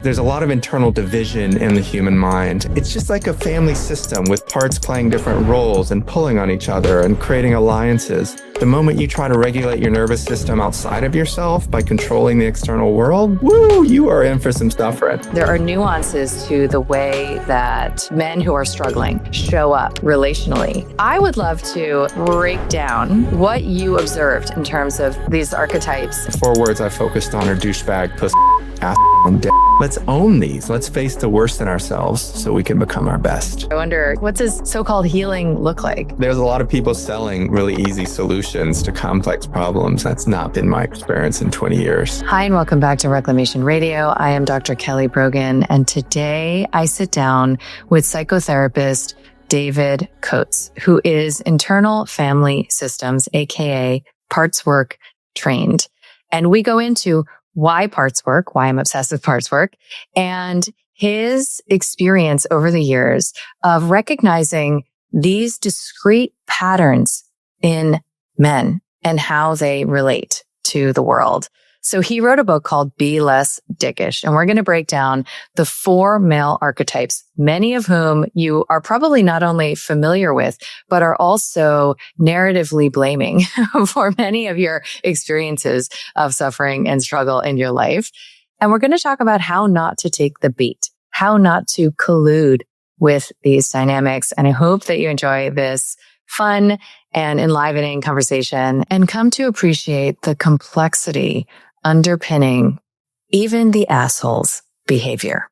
There's a lot of internal division in the human mind. It's just like a family system with parts playing different roles and pulling on each other and creating alliances. The moment you try to regulate your nervous system outside of yourself by controlling the external world, woo, you are in for some suffering. There are nuances to the way that men who are struggling show up relationally. I would love to break down what you observed in terms of these archetypes. The 4 words I focused on are douchebag, pussy, ass, and dick. Let's own these. Let's face the worst in ourselves so we can become our best. I wonder, what does so-called healing look like? There's a lot of people selling really easy solutions to complex problems. That's not been my experience in 20 years. Hi, and welcome back to Reclamation Radio. I am Dr. Kelly Brogan, and today I sit down with psychotherapist David Coates, who is internal family systems, aka parts work trained. And we go into why parts work, why I'm obsessed with parts work, and his experience over the years of recognizing these discrete patterns in men and how they relate to the world. So he wrote a book called Be Less Dickish, and we're going to break down the 4 male archetypes, many of whom you are probably not only familiar with, but are also narratively blaming for many of your experiences of suffering and struggle in your life. And we're going to talk about how not to take the bait, how not to collude with these dynamics. And I hope that you enjoy this fun and enlivening conversation and come to appreciate the complexity underpinning even the asshole's behavior.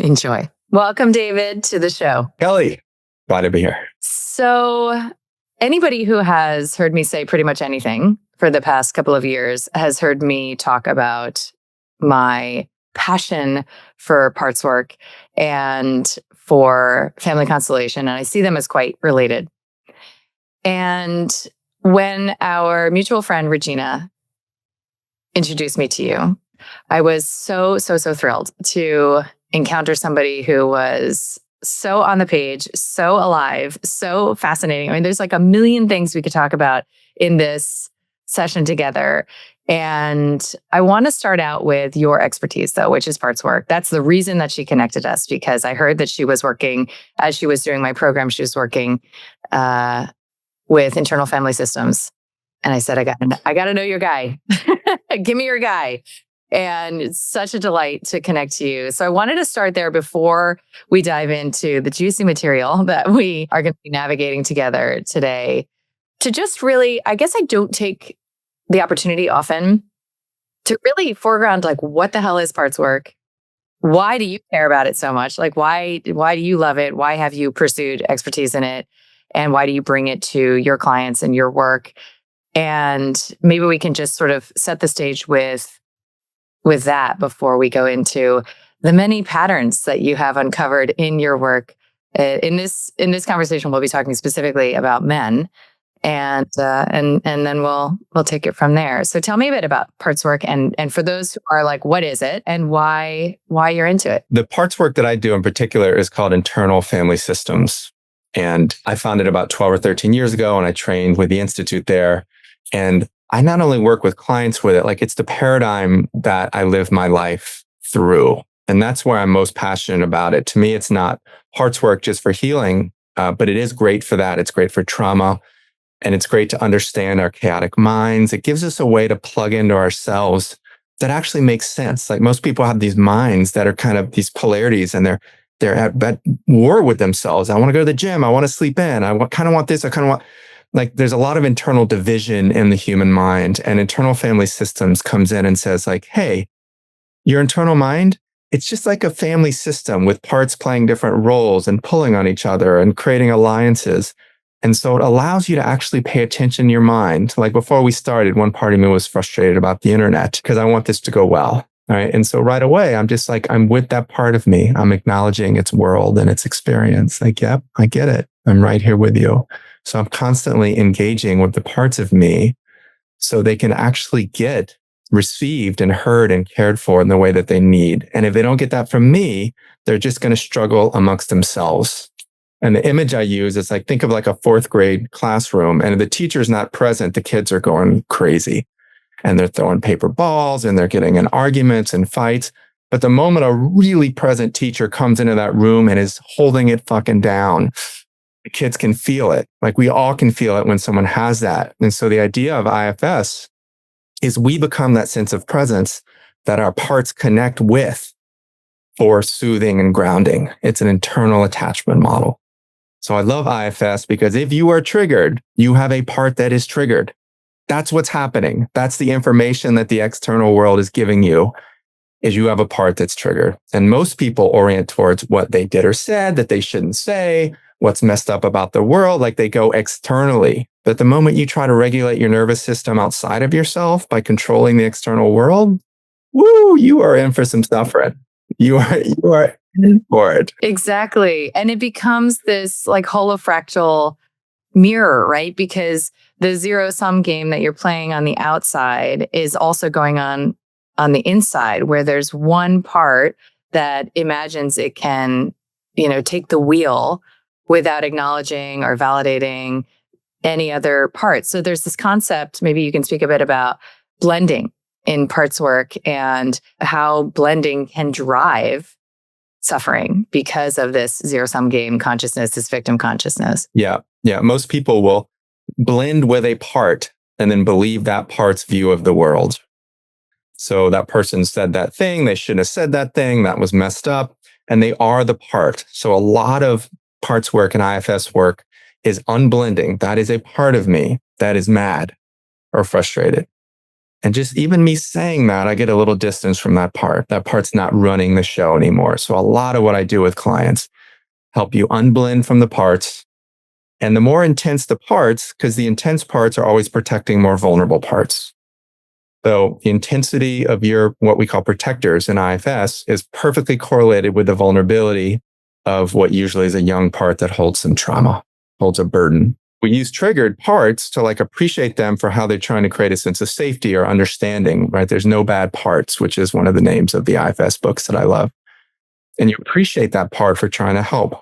Enjoy. Welcome, David, to the show. Kelly, glad to be here. So anybody who has heard me say pretty much anything for the past couple of years has heard me talk about my passion for parts work and for family constellation, and I see them as quite related. And when our mutual friend, Regina, introduced me to you, I was so thrilled to encounter somebody who was so on the page, so alive, so fascinating. I mean, there's like a million things we could talk about in this session together. And I want to start out with your expertise, though, which is parts work. That's the reason that she connected us, because I heard that she was working, as she was doing my program, she was working with internal family systems. And I said, I got to know your guy. Give me your guy. And it's such a delight to connect to you. So I wanted to start there before we dive into the juicy material that we are going to be navigating together today, to just really, I guess I don't take the opportunity often to really foreground, like, what the hell is parts work? Why do you care about it so much? Like, why do you love it? Why have you pursued expertise in it? And why do you bring it to your clients and your work? And maybe we can just sort of set the stage with that before we go into the many patterns that you have uncovered in your work. In this conversation, we'll be talking specifically about men, and then we'll take it from there. So tell me a bit about parts work, and for those who are like, what is it, and why you're into it? The parts work that I do in particular is called internal family systems. And I found it about 12 or 13 years ago, and I trained with the Institute there. And I not only work with clients with it, like, it's the paradigm that I live my life through. And that's where I'm most passionate about it. To me, it's not parts work just for healing, but it is great for that. It's great for trauma. And it's great to understand our chaotic minds. It gives us a way to plug into ourselves that actually makes sense. Like, most people have these minds that are kind of these polarities, and they're at war with themselves. I want to go to the gym. I want to sleep in. I kind of want this. I kind of want, like, there's a lot of internal division in the human mind, and internal family systems comes in and says, like, hey, your internal mind, it's just like a family system with parts playing different roles and pulling on each other and creating alliances. And so it allows you to actually pay attention to your mind. Like, before we started, one part of me was frustrated about the internet because I want this to go well. All right. And so right away, I'm just like, I'm with that part of me. I'm acknowledging its world and its experience. Like, yep, I get it. I'm right here with you. So I'm constantly engaging with the parts of me so they can actually get received and heard and cared for in the way that they need. And if they don't get that from me, they're just going to struggle amongst themselves. And the image I use is like, think of like a 4th grade classroom, and if the teacher's not present, the kids are going crazy. And they're throwing paper balls, and they're getting in arguments and fights. But the moment a really present teacher comes into that room and is holding it fucking down, the kids can feel it. Like we all can feel it when someone has that. And so the idea of IFS is we become that sense of presence that our parts connect with for soothing and grounding. It's an internal attachment model. So I love IFS because if you are triggered, you have a part that is triggered. That's what's happening. That's the information that the external world is giving you, is you have a part that's triggered. And most people orient towards what they did or said that they shouldn't say, what's messed up about the world, like they go externally. But the moment you try to regulate your nervous system outside of yourself by controlling the external world, woo, you are in for some suffering. You are in for it. Exactly. And it becomes this like holofractal mirror, right? Because the zero-sum game that you're playing on the outside is also going on the inside, where there's one part that imagines it can, take the wheel without acknowledging or validating any other parts. So there's this concept, maybe you can speak a bit about blending in parts work and how blending can drive suffering because of this zero-sum game consciousness, this victim consciousness. Yeah. Most people will blend with a part and then believe that part's view of the world. So that person said that thing, they shouldn't have said that thing, that was messed up, and they are the part. So a lot of parts work and IFS work is unblending. That is a part of me that is mad or frustrated. And just even me saying that, I get a little distance from that part. That part's not running the show anymore. So a lot of what I do with clients help you unblend from the parts. And the more intense the parts, because the intense parts are always protecting more vulnerable parts. So the intensity of your, what we call protectors in IFS is perfectly correlated with the vulnerability of what usually is a young part that holds some trauma, holds a burden. We use triggered parts to like appreciate them for how they're trying to create a sense of safety or understanding, right? There's no bad parts, which is one of the names of the IFS books that I love. And you appreciate that part for trying to help.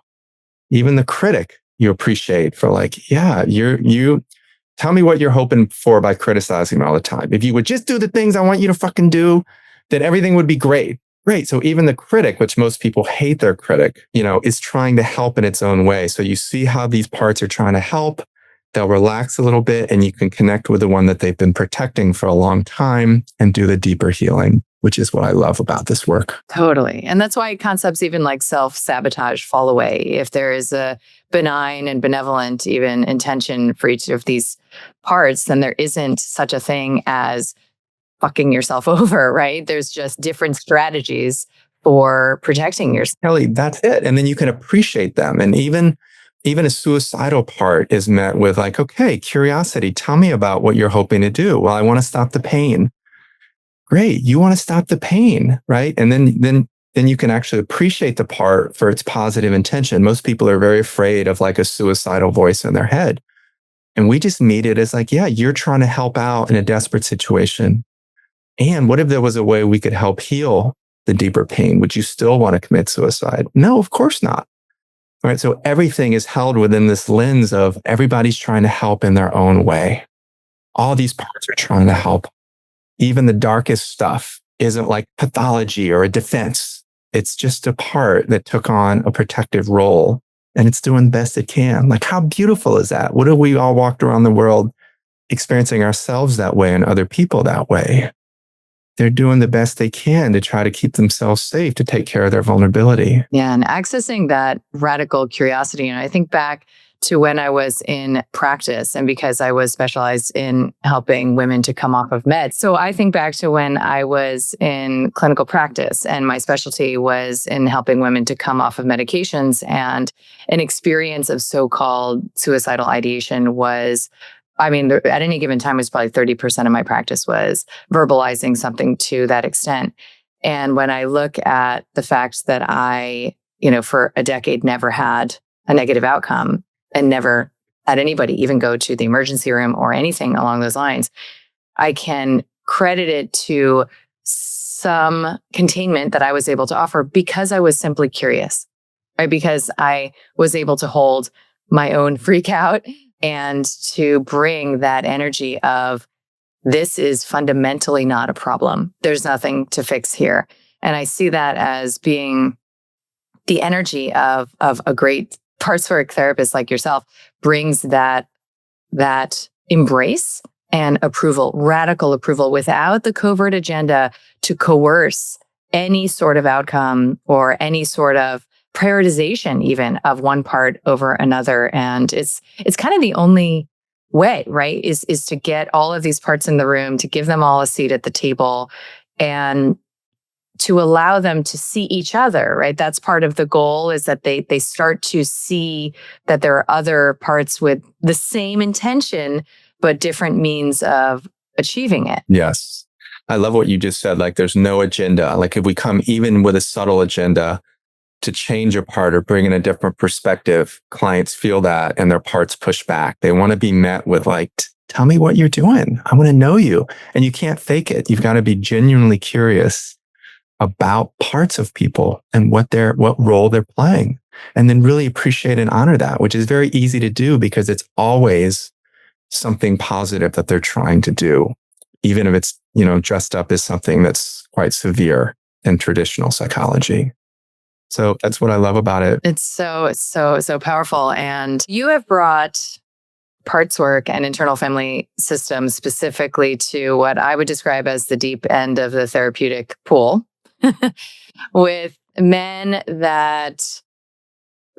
Even the critic, you appreciate for like, yeah, you tell me what you're hoping for by criticizing me all the time. If you would just do the things I want you to fucking do, then everything would be great. Great. So even the critic, which most people hate their critic, is trying to help in its own way. So you see how these parts are trying to help. They'll relax a little bit and you can connect with the one that they've been protecting for a long time and do the deeper healing, which is what I love about this work. Totally. And that's why concepts even like self-sabotage fall away. If there is a benign and benevolent even intention for each of these parts, then there isn't such a thing as fucking yourself over, right? There's just different strategies for protecting yourself. Kelly, that's it. And then you can appreciate them. And even a suicidal part is met with like, okay, curiosity. Tell me about what you're hoping to do. Well, I want to stop the pain. Great. You want to stop the pain, right? And then you can actually appreciate the part for its positive intention. Most people are very afraid of like a suicidal voice in their head. And we just meet it as like, yeah, you're trying to help out in a desperate situation. And what if there was a way we could help heal the deeper pain? Would you still want to commit suicide? No, of course not. All right. So everything is held within this lens of everybody's trying to help in their own way. All these parts are trying to help. Even the darkest stuff isn't like pathology or a defense. It's just a part that took on a protective role and it's doing the best it can. Like, how beautiful is that? What if we all walked around the world experiencing ourselves that way and other people that way? They're doing the best they can to try to keep themselves safe, to take care of their vulnerability. Yeah. And accessing that radical curiosity. And I think back to when I was in practice, and because I was specialized in helping women to come off of meds. So I think back to when I was in clinical practice and my specialty was in helping women to come off of medications, and an experience of so-called suicidal ideation was, at any given time, it was probably 30% of my practice was verbalizing something to that extent. And when I look at the fact that I, for a decade never had a negative outcome and never had anybody even go to the emergency room or anything along those lines, I can credit it to some containment that I was able to offer because I was simply curious, right? Because I was able to hold my own freak out and to bring that energy of, this is fundamentally not a problem. There's nothing to fix here. And I see that as being the energy of a great parts work therapist like yourself brings that embrace and approval, radical approval, without the covert agenda to coerce any sort of outcome or any sort of prioritization even of one part over another. And it's kind of the only way, right? Is to get all of these parts in the room, to give them all a seat at the table, and to allow them to see each other, right? That's part of the goal, is that they start to see that there are other parts with the same intention, but different means of achieving it. Yes. I love what you just said. Like, there's no agenda. Like, if we come even with a subtle agenda to change a part or bring in a different perspective, clients feel that and their parts push back. They want to be met with like, tell me what you're doing. I want to know you. And you can't fake it. You've got to be genuinely curious about parts of people and what role they're playing, and then really appreciate and honor that, which is very easy to do because it's always something positive that they're trying to do, even if it's, dressed up as something that's quite severe in traditional psychology. So that's what I love about it. It's so powerful. And you have brought parts work and internal family systems specifically to what I would describe as the deep end of the therapeutic pool, with men that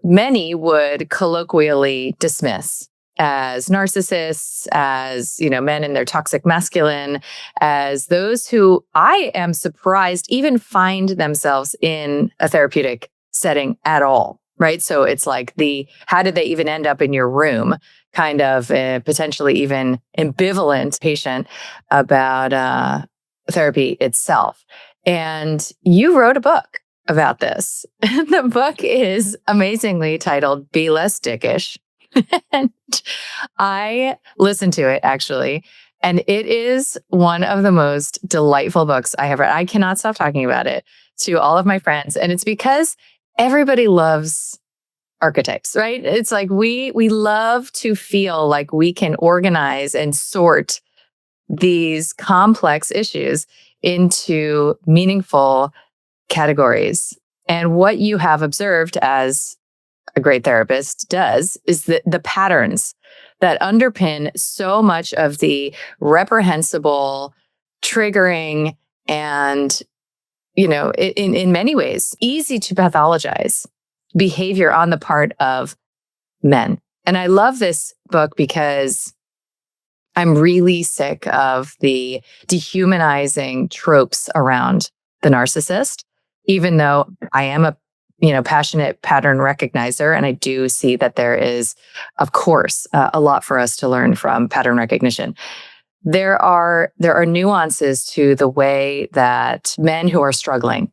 many would colloquially dismiss as narcissists, as, men in their toxic masculine, as those who I am surprised even find themselves in a therapeutic setting at all, right? So it's like how did they even end up in your room? Kind of a potentially even ambivalent patient about therapy itself. And you wrote a book about this. The book is amazingly titled Be Less Dickish. And I listened to it actually, and it is one of the most delightful books I have read. I cannot stop talking about it to all of my friends. And it's because everybody loves archetypes, right? It's like we love to feel like we can organize and sort these complex issues into meaningful categories. And what you have observed as a great therapist does is that the patterns that underpin so much of the reprehensible, triggering, and, in many ways, easy to pathologize behavior on the part of men. And I love this book because I'm really sick of the dehumanizing tropes around the narcissist, even though I am a passionate pattern recognizer. And I do see that there is, of course, a lot for us to learn from pattern recognition. There are nuances to the way that men who are struggling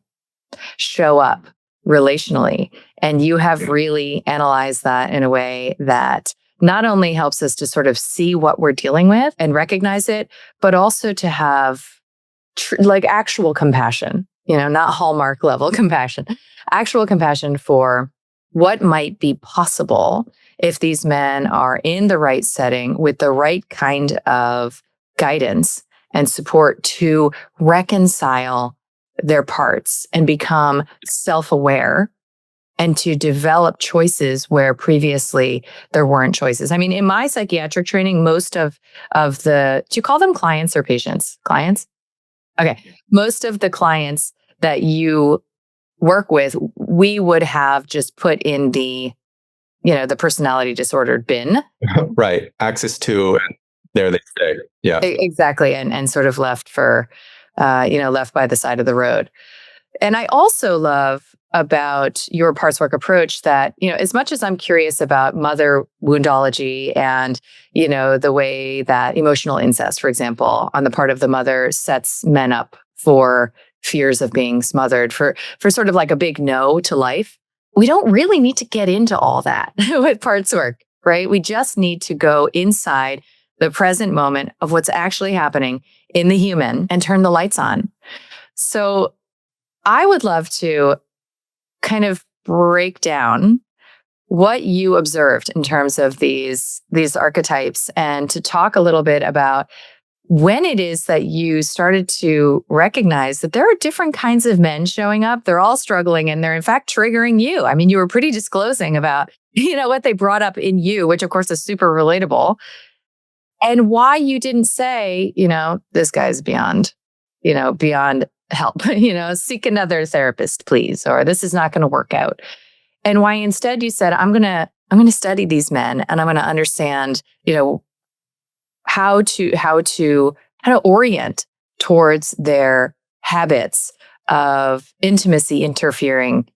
show up relationally. And you have really analyzed that in a way that not only helps us to sort of see what we're dealing with and recognize it, but also to have actual compassion, not Hallmark level compassion, actual compassion for what might be possible if these men are in the right setting with the right kind of guidance and support to reconcile their parts and become self-aware and to develop choices where previously there weren't choices. I mean, in my psychiatric training, most of do you call them clients or patients? Clients? Okay. Most of the clients that you work with, we would have just put in the personality disordered bin. Right. Access to, and there they stay. Yeah. Exactly. And sort of left for, left by the side of the road. And I also love about your parts work approach that, as much as I'm curious about mother woundology and, the way that emotional incest, for example, on the part of the mother sets men up for fears of being smothered, for sort of like a big no to life. We don't really need to get into all that with parts work, right? We just need to go inside the present moment of what's actually happening in the human and turn the lights on. So I would love to kind of break down what you observed in terms of these archetypes, and to talk a little bit about when it is that you started to recognize that there are different kinds of men showing up, they're all struggling and they're in fact triggering you. I mean, you were pretty disclosing about, what they brought up in you, which of course is super relatable, and why you didn't say, this guy's beyond help, seek another therapist, please, or this is not going to work out. And why instead you said, I'm going to study these men and I'm going to understand, how to orient towards their habits of intimacy interfering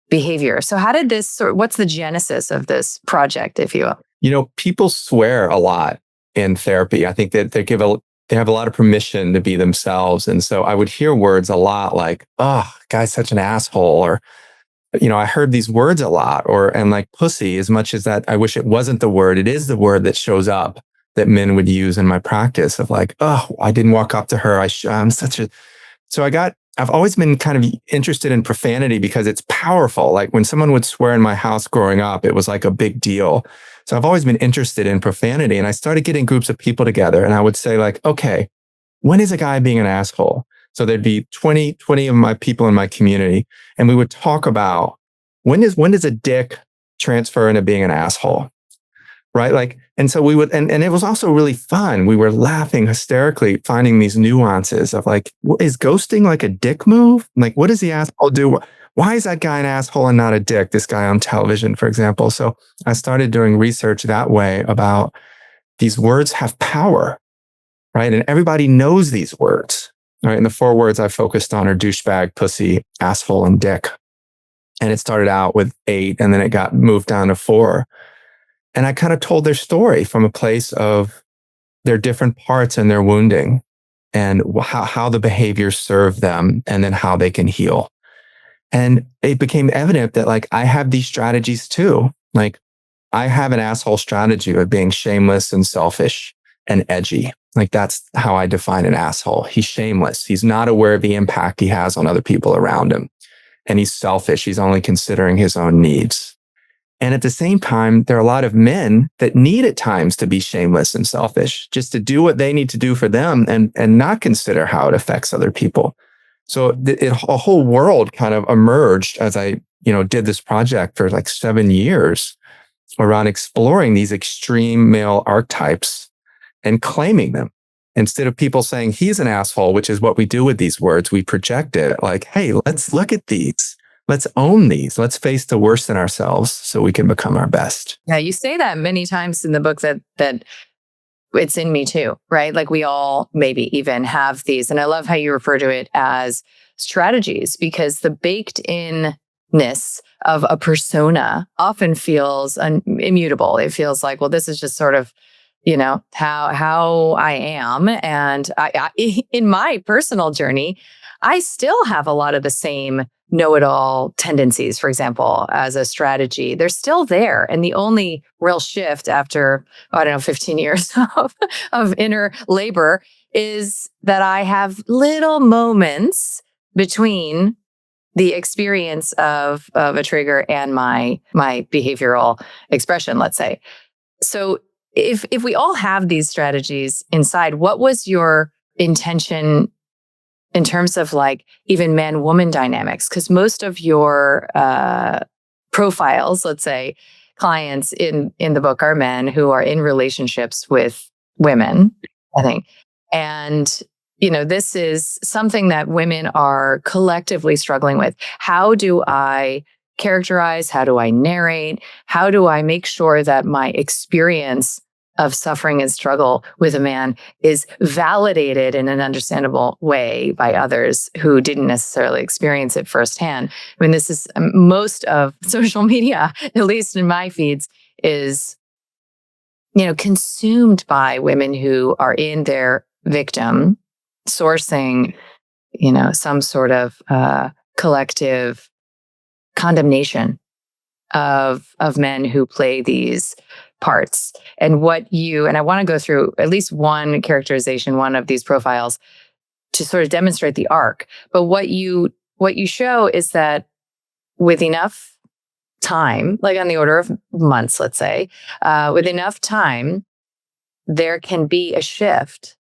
behavior. So how did what's the genesis of this project, if you will? People swear a lot in therapy. I think that they have a lot of permission to be themselves. And so I would hear words a lot like, oh, guy's such an asshole, or I heard these words a lot, and like pussy, as much as that I wish it wasn't the word, it is the word that shows up that men would use in my practice of like, oh, I didn't walk up to her. I'm such a, so I've always been kind of interested in profanity because it's powerful. Like when someone would swear in my house growing up, it was like a big deal. So I've always been interested in profanity. And I started getting groups of people together and I would say like, okay, when is a guy being an asshole? So there'd be 20 of my people in my community. And we would talk about when does a dick transfer into being an asshole? Right? Like, and so we would, and it was also really fun. We were laughing hysterically, finding these nuances of like, is ghosting like a dick move? Like, what does the asshole do? Why is that guy an asshole and not a dick? This guy on television, for example. So I started doing research that way about these words have power, right? And everybody knows these words, right? And the 4 words I focused on are douchebag, pussy, asshole, and dick. And it started out with 8 and then it got moved down to 4. And I kind of told their story from a place of their different parts and their wounding and how the behaviors serve them and then how they can heal. And it became evident that like, I have these strategies too. Like I have an asshole strategy of being shameless and selfish and edgy. Like that's how I define an asshole. He's shameless. He's not aware of the impact he has on other people around him. And he's selfish. He's only considering his own needs. And at the same time, there are a lot of men that need at times to be shameless and selfish, just to do what they need to do for them and not consider how it affects other people. So a whole world kind of emerged as I, did this project for like 7 years around exploring these extreme male archetypes and claiming them. Instead of people saying he's an asshole, which is what we do with these words, we project it like, hey, let's look at these. Let's own these. Let's face the worst in ourselves so we can become our best. Yeah, you say that many times in the book that it's in me too, right? Like we all maybe even have these. And I love how you refer to it as strategies because the baked inness of a persona often feels immutable. It feels like, well, this is just sort of, how I am. And I in my personal journey, I still have a lot of the same know-it-all tendencies, for example, as a strategy. They're still there. And the only real shift after, 15 years of inner labor is that I have little moments between the experience of a trigger and my behavioral expression, let's say. So if we all have these strategies inside, what was your intention in terms of like even man-woman dynamics? Because most of your profiles, let's say, clients in the book are men who are in relationships with women, I think. And, this is something that women are collectively struggling with. How do I characterize? How do I narrate? How do I make sure that my experience of suffering and struggle with a man is validated in an understandable way by others who didn't necessarily experience it firsthand? I mean, this is most of social media, at least in my feeds, is, consumed by women who are in their victim, sourcing, some sort of collective condemnation of men who play these parts. And I want to go through at least one characterization, one of these profiles to sort of demonstrate the arc. But what you show is that with enough time, like on the order of months, let's say, with enough time, there can be a shift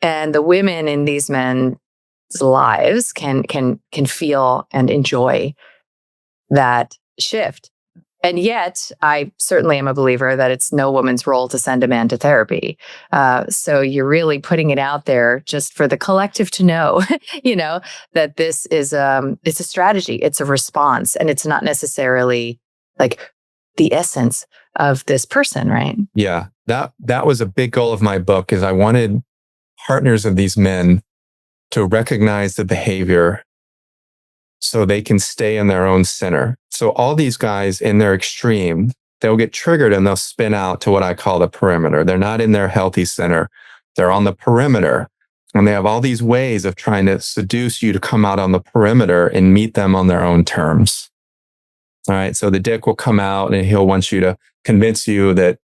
And the women in these men's lives can feel and enjoy that shift. And yet, I certainly am a believer that it's no woman's role to send a man to therapy. So you're really putting it out there just for the collective to know, that this is it's a strategy, it's a response, and it's not necessarily like the essence of this person, right? Yeah, that was a big goal of my book, is I wanted partners of these men to recognize the behavior so they can stay in their own center. So all these guys in their extreme, they'll get triggered and they'll spin out to what I call the perimeter. They're not in their healthy center. They're on the perimeter. And they have all these ways of trying to seduce you to come out on the perimeter and meet them on their own terms. All right. So the dick will come out and he'll want you to convince you that,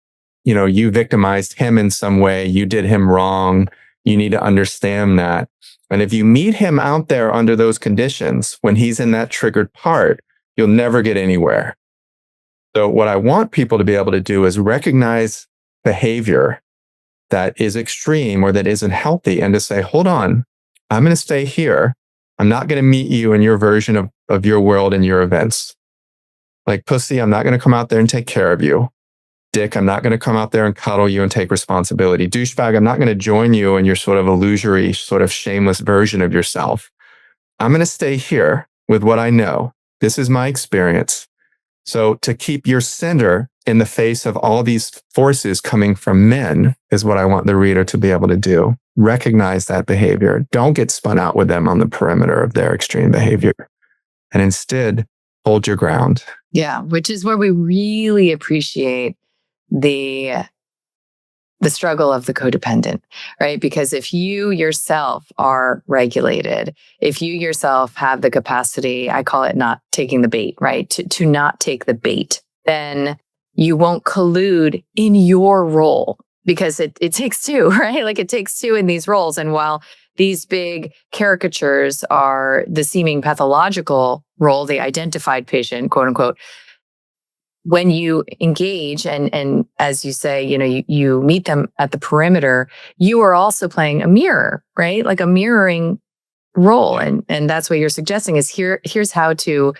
you victimized him in some way. You did him wrong. You need to understand that. And if you meet him out there under those conditions, when he's in that triggered part, you'll never get anywhere. So what I want people to be able to do is recognize behavior that is extreme or that isn't healthy, and to say, hold on, I'm going to stay here. I'm not going to meet you in your version of your world and your events. Like, pussy, I'm not going to come out there and take care of you. Dick, I'm not going to come out there and cuddle you and take responsibility. Douchebag, I'm not going to join you in your sort of illusory, sort of shameless version of yourself. I'm going to stay here with what I know. This is my experience. So to keep your center in the face of all these forces coming from men is what I want the reader to be able to do. Recognize that behavior. Don't get spun out with them on the perimeter of their extreme behavior. And instead, hold your ground. Yeah, which is where we really appreciate the struggle of the codependent, right? Because if you yourself are regulated, if you yourself have the capacity, I call it not taking the bait, right? To not take the bait, then you won't collude in your role, because it takes two, right? Like, it takes two in these roles. And while these big caricatures are the seeming pathological role, the identified patient, quote unquote, when you engage and as you say, you meet them at the perimeter, you are also playing a mirror, right? Like a mirroring role. And that's what you're suggesting is here's how to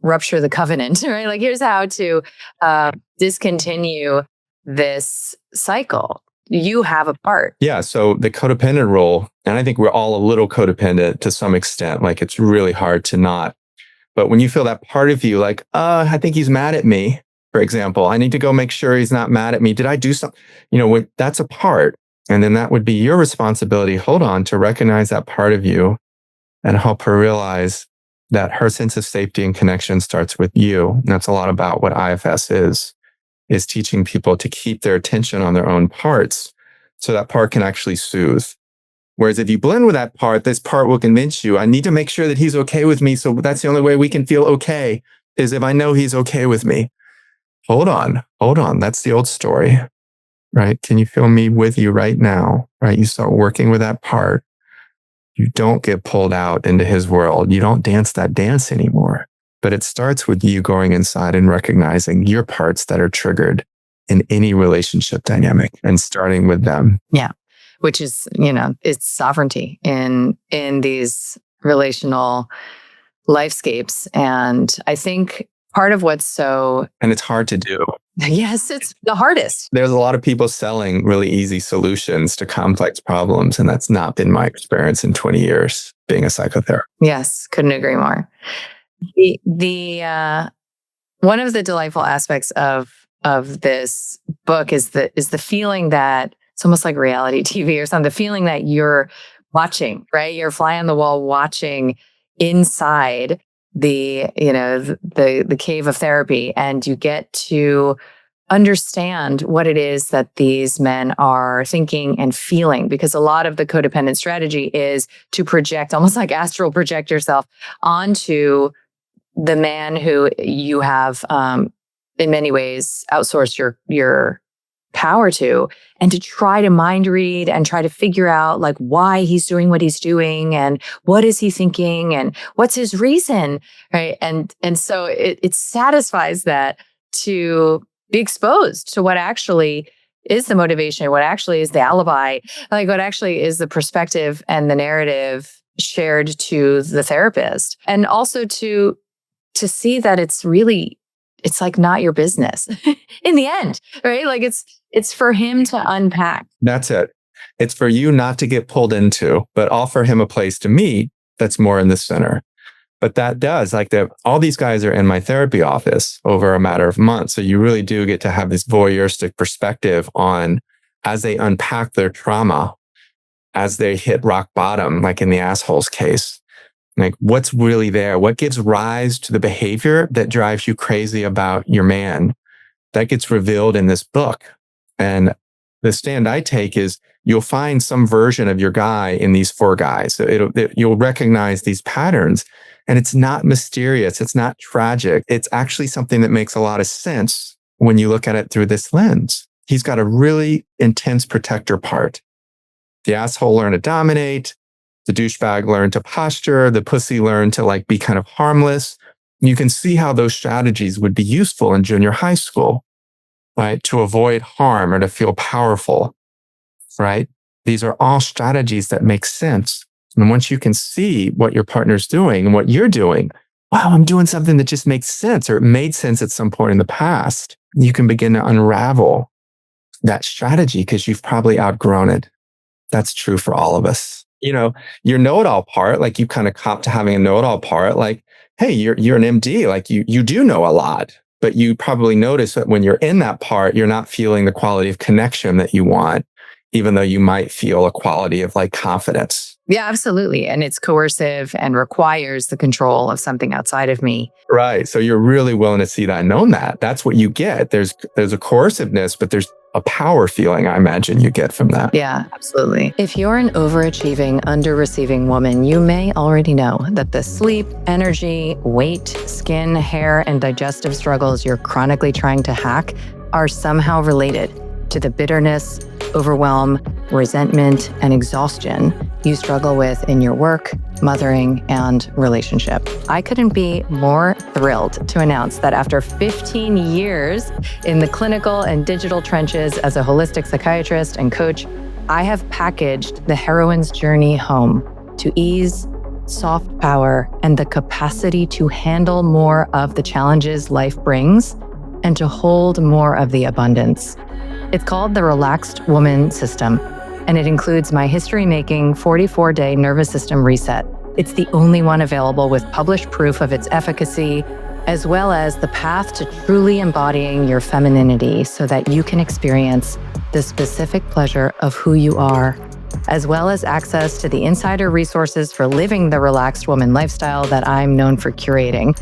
rupture the covenant, right? Like, here's how to discontinue this cycle. You have a part. Yeah. So the codependent role, and I think we're all a little codependent to some extent. Like, it's really hard to not. But when you feel that part of you, like, I think he's mad at me, for example, I need to go make sure he's not mad at me. Did I do something? That's a part. And then that would be your responsibility. Hold on, to recognize that part of you and help her realize that her sense of safety and connection starts with you. And that's a lot about what IFS is teaching people to keep their attention on their own parts so that part can actually soothe. Whereas if you blend with that part, this part will convince you, I need to make sure that he's okay with me. So that's the only way we can feel okay, is if I know he's okay with me. Hold on. That's the old story, right? Can you feel me with you right now, right? You start working with that part. You don't get pulled out into his world. You don't dance that dance anymore. But it starts with you going inside and recognizing your parts that are triggered in any relationship dynamic and starting with them. Yeah. Which is, it's sovereignty in these relational lifescapes. And I think part of what's and it's hard to do. Yes, it's the hardest. There's a lot of people selling really easy solutions to complex problems. And that's not been my experience in 20 years being a psychotherapist. Yes, couldn't agree more. The one of the delightful aspects of this book is the feeling that it's almost like reality TV or something. The feeling that you're watching, right? You're fly on the wall watching inside the cave of therapy, and you get to understand what it is that these men are thinking and feeling. Because a lot of the codependent strategy is to project, almost like astral project yourself onto the man who you have, in many ways, outsourced your power to, and to try to mind read and try to figure out like why he's doing what he's doing and what is he thinking and what's his reason, right? And so it satisfies that to be exposed to what actually is the motivation, what actually is the alibi, like what actually is the perspective and the narrative shared to the therapist. And also to see that it's like not your business in the end, right? Like it's for him to unpack. That's it. It's for you not to get pulled into, but offer him a place to meet that's more in the center. But that does, like, all these guys are in my therapy office over a matter of months. So you really do get to have this voyeuristic perspective on, as they unpack their trauma, as they hit rock bottom, like in the asshole's case, like what's really there? What gives rise to the behavior that drives you crazy about your man? That gets revealed in this book. And the stand I take is you'll find some version of your guy in these 4 guys. So you'll recognize these patterns. And it's not mysterious. It's not tragic. It's actually something that makes a lot of sense when you look at it through this lens. He's got a really intense protector part. The asshole learned to dominate. The douchebag learned to posture. The pussy learned to like be kind of harmless. You can see how those strategies would be useful in junior high school, right? To avoid harm or to feel powerful, right? These are all strategies that make sense. And once you can see what your partner's doing and what you're doing, wow, I'm doing something that just makes sense, or it made sense at some point in the past, you can begin to unravel that strategy because you've probably outgrown it. That's true for all of us. You know, your know-it-all part, like you kind of cop to having a know-it-all part, like, hey, you're an MD, like you do know a lot, but you probably notice that when you're in that part, you're not feeling the quality of connection that you want, even though you might feel a quality of like confidence. Yeah, absolutely. And it's coercive and requires the control of something outside of me. Right. So you're really willing to see that and own that. That's what you get. There's a coerciveness, but there's a power feeling, I imagine, you get from that. Yeah, absolutely. If you're an overachieving, under-receiving woman, you may already know that the sleep, energy, weight, skin, hair, and digestive struggles you're chronically trying to hack are somehow related to the bitterness, overwhelm, resentment, and exhaustion you struggle with in your work, mothering, and relationship. I couldn't be more thrilled to announce that after 15 years in the clinical and digital trenches as a holistic psychiatrist and coach, I have packaged the heroine's journey home to ease, soft power, and the capacity to handle more of the challenges life brings and to hold more of the abundance. It's called the Relaxed Woman System, and it includes my history-making 44-day nervous system reset. It's the only one available with published proof of its efficacy, as well as the path to truly embodying your femininity so that you can experience the specific pleasure of who you are, as well as access to the insider resources for living the relaxed woman lifestyle that I'm known for curating.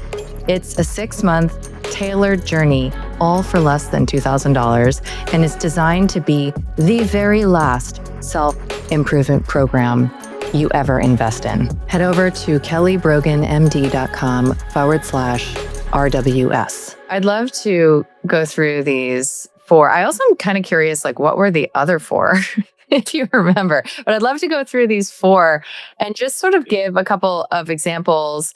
It's a 6-month tailored journey, all for less than $2,000, and is designed to be the very last self-improvement program you ever invest in. Head over to kellybroganmd.com/RWS. I'd love to go through these 4. I also am kind of curious, like, what were the other 4? If you remember, but I'd love to go through these 4 and just sort of give a couple of examples.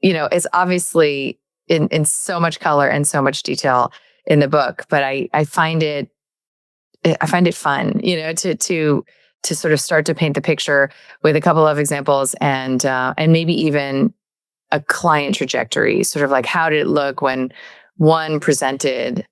You know, it's obviously in so much color and so much detail in the book, but I find it fun, you know, to sort of start to paint the picture with a couple of examples and maybe even a client trajectory, sort of like how did it look when one presented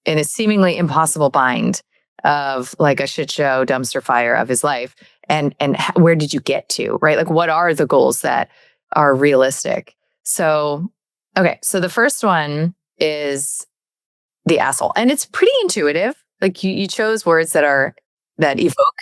in a seemingly impossible bind of like a shit show dumpster fire of his life, and where did you get to, right? Like, what are the goals that are realistic? So, okay. So the first one is the asshole, and it's pretty intuitive. Like you chose words that evoke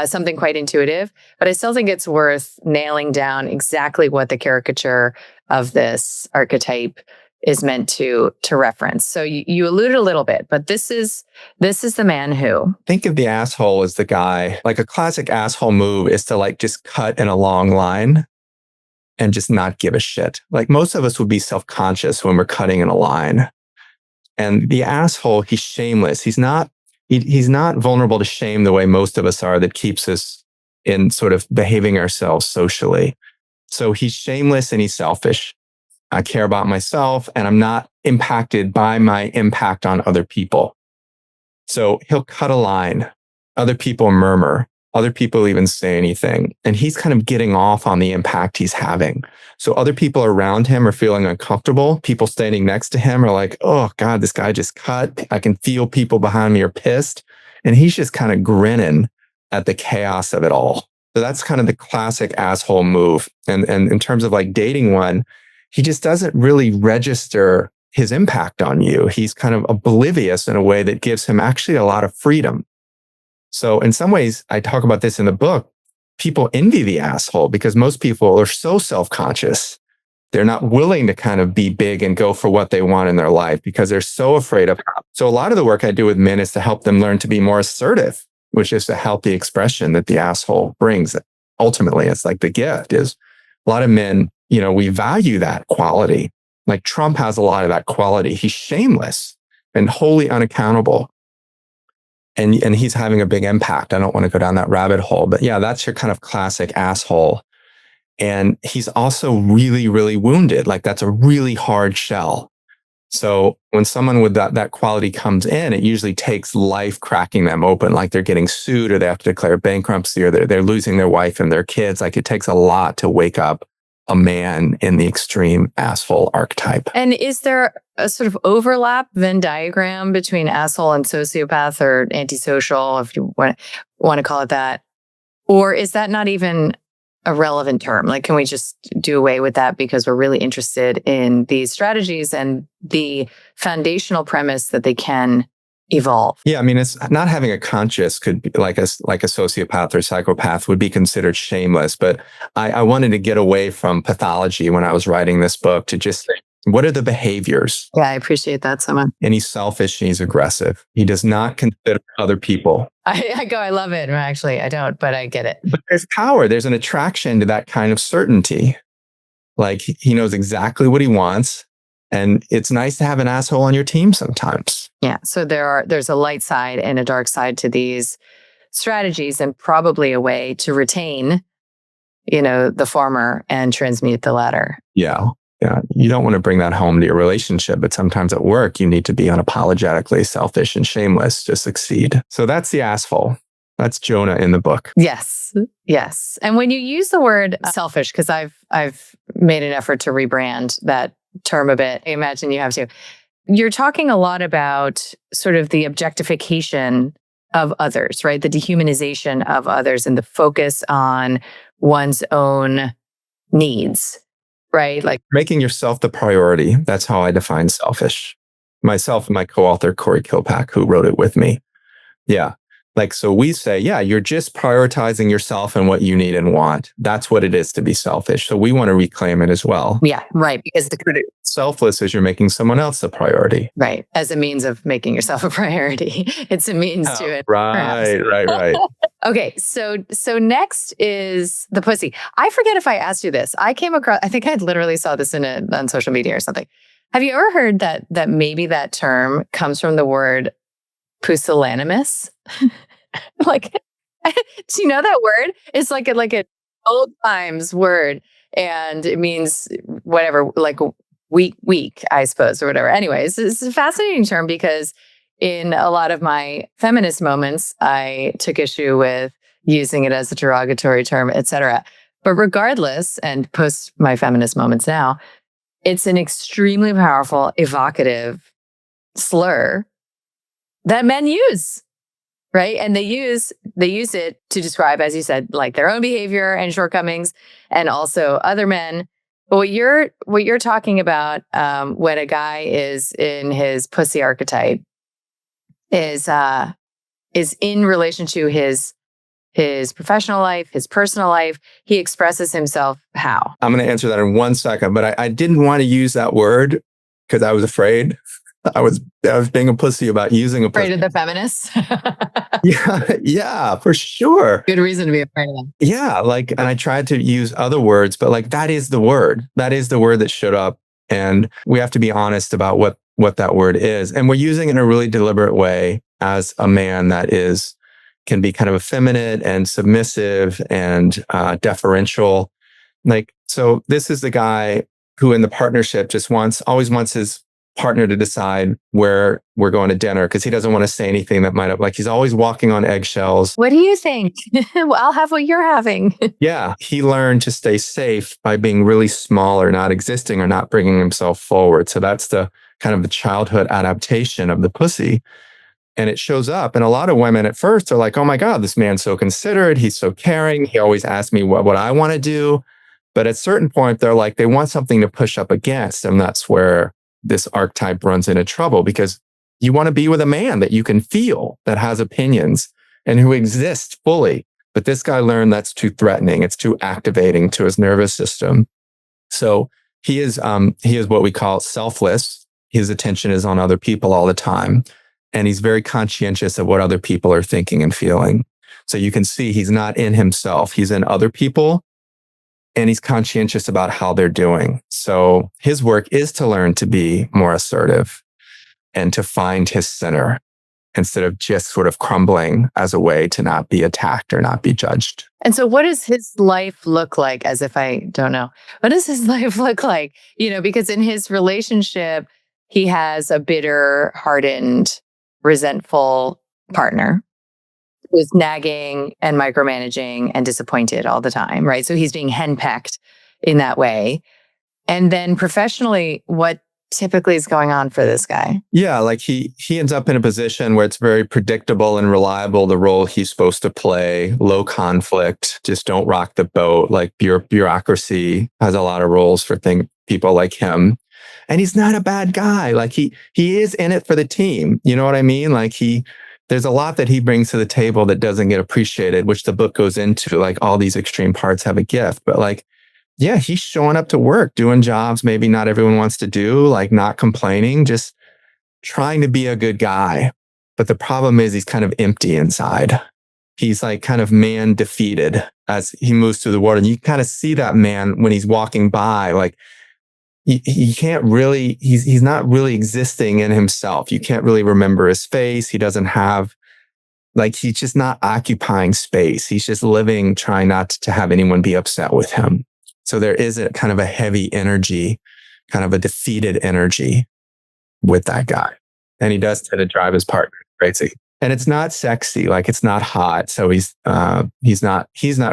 something quite intuitive, but I still think it's worth nailing down exactly what the caricature of this archetype is meant to reference. So you alluded a little bit, but this is the man who. Think of the asshole as the guy. Like a classic asshole move is to like just cut in a long line and just not give a shit. Like most of us would be self-conscious when we're cutting in a line. And the asshole, he's shameless. He's not vulnerable to shame the way most of us are, that keeps us in sort of behaving ourselves socially. So he's shameless and he's selfish. I care about myself and I'm not impacted by my impact on other people. So he'll cut a line. Other people murmur. Other people even say anything. And he's kind of getting off on the impact he's having. So other people around him are feeling uncomfortable. People standing next to him are like, oh God, this guy just cut. I can feel people behind me are pissed. And he's just kind of grinning at the chaos of it all. So that's kind of the classic asshole move. And in terms of like dating one, he just doesn't really register his impact on you. He's kind of oblivious in a way that gives him actually a lot of freedom. So in some ways, I talk about this in the book, people envy the asshole because most people are so self-conscious. They're not willing to kind of be big and go for what they want in their life because they're so afraid of. So a lot of the work I do with men is to help them learn to be more assertive, which is a healthy expression that the asshole brings. Ultimately, it's like the gift is a lot of men, we value that quality. Like Trump has a lot of that quality. He's shameless and wholly unaccountable. And he's having a big impact. I don't want to go down that rabbit hole, but yeah, that's your kind of classic asshole. And he's also really, really wounded. Like that's a really hard shell. So when someone with that quality comes in, it usually takes life cracking them open, like they're getting sued or they have to declare bankruptcy or they're losing their wife and their kids. Like it takes a lot to wake up a man in the extreme asshole archetype. And is there a sort of overlap Venn diagram between asshole and sociopath or antisocial, if you want to call it that? Or is that not even a relevant term? Like, can we just do away with that because we're really interested in these strategies and the foundational premise that they can evolve? Yeah, I mean, it's not having a conscience could be like a sociopath or psychopath would be considered shameless. But I wanted to get away from pathology when I was writing this book to just say, what are the behaviors? Yeah, I appreciate that so much. And he's selfish and he's aggressive. He does not consider other people. I love it. Actually, I don't, but I get it. But there's power. There's an attraction to that kind of certainty. Like he knows exactly what he wants. And it's nice to have an asshole on your team sometimes. Yeah. So there's a light side and a dark side to these strategies, and probably a way to retain, the former and transmute the latter. Yeah. Yeah. You don't want to bring that home to your relationship, but sometimes at work, you need to be unapologetically selfish and shameless to succeed. So that's the asshole. That's Jonah in the book. Yes. Yes. And when you use the word selfish, because I've made an effort to rebrand that term a bit. I imagine you have to. You're talking a lot about sort of the objectification of others, right? The dehumanization of others and the focus on one's own needs, right? Like making yourself the priority. That's how I define selfish. Myself and my co-author, Corey Kilpack, who wrote it with me. Yeah. Like, so we say, yeah, you're just prioritizing yourself and what you need and want. That's what it is to be selfish. So we want to reclaim it as well. Yeah, right. Because selfless is you're making someone else a priority. Right. As a means of making yourself a priority. It's a means to it. Right. Okay. So next is the pussy. I forget if I asked you this. I came across, I think I literally saw this on social media or something. Have you ever heard that maybe that term comes from the word pusillanimous? Like, do you know that word? It's like an old times word, and it means whatever, like weak, I suppose, or whatever. Anyways, it's a fascinating term because in a lot of my feminist moments, I took issue with using it as a derogatory term, etc. But regardless, and post my feminist moments now, it's an extremely powerful, evocative slur that men use. Right. And they use it to describe, as you said, like their own behavior and shortcomings, and also other men. But what you're talking about when a guy is in his pussy archetype is in relation to his professional life, his personal life. He expresses himself how? I'm going to answer that in 1 second, but I didn't want to use that word because I was afraid. I was being a pussy about using a pussy. Afraid of the feminists? Yeah, for sure. Good reason to be afraid of them. Yeah, and I tried to use other words, but that is the word. That is the word that showed up. And we have to be honest about what that word is. And we're using it in a really deliberate way as a man that can be kind of effeminate and submissive and deferential. So this is the guy who in the partnership always wants his partner to decide where we're going to dinner because he doesn't want to say anything that might have, like, he's always walking on eggshells. What do you think? Well, I'll have what you're having. Yeah. He learned to stay safe by being really small or not existing or not bringing himself forward. So that's the kind of the childhood adaptation of the pussy. And it shows up. And a lot of women at first are like, oh my God, this man's so considerate. He's so caring. He always asks me what I want to do. But at a certain point, they're like, they want something to push up against. And that's where this archetype runs into trouble because you want to be with a man that you can feel, that has opinions and who exists fully. But this guy learned that's too threatening. It's too activating to his nervous system. So he is what we call selfless. His attention is on other people all the time. And he's very conscientious of what other people are thinking and feeling. So you can see he's not in himself. He's in other people. And he's conscientious about how they're doing. So his work is to learn to be more assertive and to find his center instead of just sort of crumbling as a way to not be attacked or not be judged. And so what does his life look like, as if I don't know? What does his life look like? Because in his relationship, he has a bitter, hardened, resentful partner who's nagging and micromanaging and disappointed all the time, right? So he's being henpecked in that way. And then professionally, what typically is going on for this guy? Yeah, like he ends up in a position where it's very predictable and reliable, the role he's supposed to play, low conflict, just don't rock the boat. Like bureaucracy has a lot of roles for people like him. And he's not a bad guy. Like he is in it for the team. You know what I mean? Like there's a lot that he brings to the table that doesn't get appreciated, which the book goes into. Like all these extreme parts have a gift, but like, yeah, he's showing up to work, doing jobs maybe not everyone wants to do, like not complaining, just trying to be a good guy. But the problem is he's kind of empty inside. He's like kind of man defeated as he moves through the world. And you kind of see that man when he's walking by, like he can't really, he's not really existing in himself. You can't really remember his face. He doesn't have, like, he's just not occupying space. He's just living, trying not to have anyone be upset with him. So there is a kind of a heavy energy, kind of a defeated energy with that guy. And he does tend to drive his partner crazy. And it's not sexy, like it's not hot. So he's not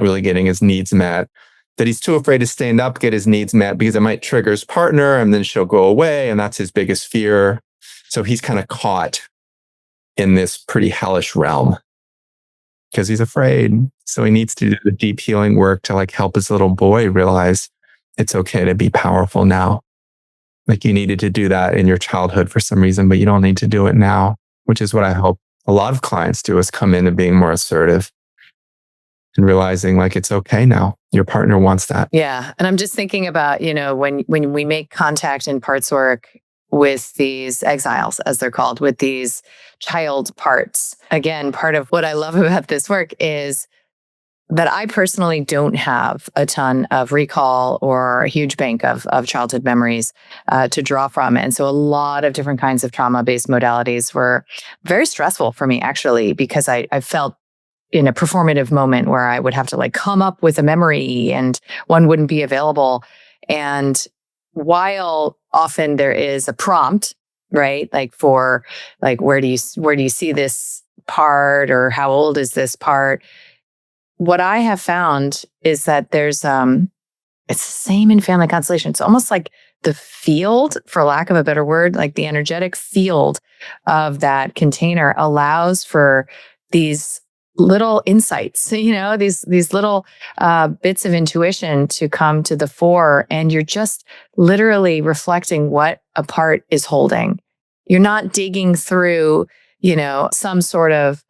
really getting his needs met. That he's too afraid to stand up, get his needs met because it might trigger his partner and then she'll go away. And that's his biggest fear. So he's kind of caught in this pretty hellish realm because he's afraid. So he needs to do the deep healing work to like help his little boy realize it's okay to be powerful now. Like you needed to do that in your childhood for some reason, but you don't need to do it now, which is what I hope a lot of clients do, is come into being more assertive and realizing like it's okay now. Your partner wants that. Yeah. And I'm just thinking about, when we make contact in parts work with these exiles, as they're called, with these child parts. Again, part of what I love about this work is that I personally don't have a ton of recall or a huge bank of childhood memories to draw from. And so a lot of different kinds of trauma-based modalities were very stressful for me, actually, because I felt in a performative moment where I would have to like come up with a memory and one wouldn't be available. And while often there is a prompt, right? Like for like, where do you see this part, or how old is this part? What I have found is that there's, it's the same in family constellation. It's almost like the field, for lack of a better word, like the energetic field of that container allows for these little insights, these little bits of intuition to come to the fore. And you're just literally reflecting what a part is holding. You're not digging through, some sort of,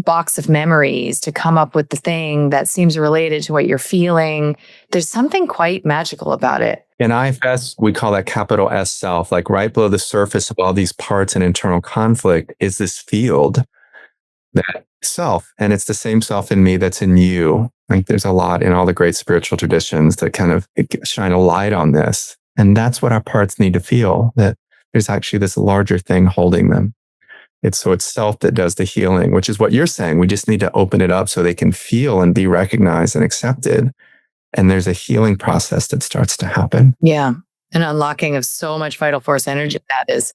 box of memories to come up with the thing that seems related to what you're feeling. There's something quite magical about it. In IFS, we call that capital S self. Like right below the surface of all these parts and internal conflict is this field, that self. And it's the same self in me that's in you. Like there's a lot in all the great spiritual traditions that kind of shine a light on this. And that's what our parts need to feel, that there's actually this larger thing holding them. It's self that does the healing, which is what you're saying. We just need to open it up so they can feel and be recognized and accepted. And there's a healing process that starts to happen. Yeah. an unlocking of so much vital force energy that is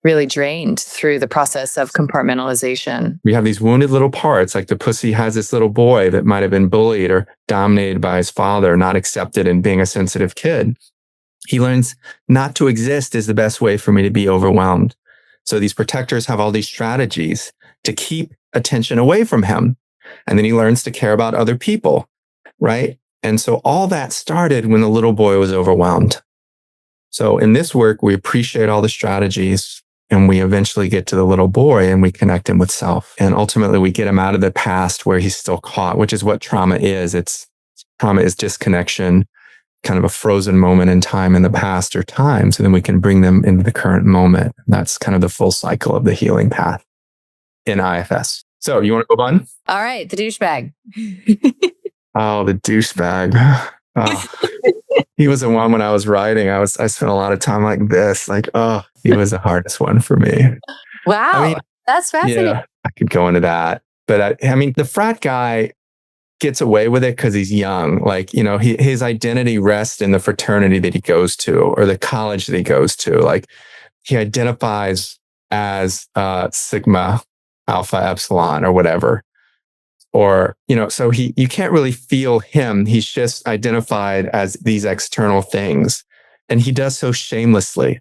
really drained through the process of compartmentalization. We have these wounded little parts, like the pussy has this little boy that might have been bullied or dominated by his father, not accepted in being a sensitive kid. He learns not to exist is the best way for me to be overwhelmed. So these protectors have all these strategies to keep attention away from him. And then he learns to care about other people, right? And so all that started when the little boy was overwhelmed. So in this work, we appreciate all the strategies and we eventually get to the little boy and we connect him with self. And ultimately we get him out of the past where he's still caught, which is what trauma is. Trauma is disconnection, kind of a frozen moment in time in the past or time. So then we can bring them into the current moment. That's kind of the full cycle of the healing path in IFS. So you want to go on? All right, the douchebag. Oh, the douchebag. Oh. He was the one when I was writing. I spent a lot of time like this. Like, oh, he was the hardest one for me. Wow. I mean, that's fascinating. Yeah, I could go into that. But I mean, the frat guy gets away with it because he's young. Like, his identity rests in the fraternity that he goes to or the college that he goes to. Like, he identifies as Sigma, Alpha, Epsilon, or whatever. Or, so you can't really feel him. He's just identified as these external things. And he does so shamelessly.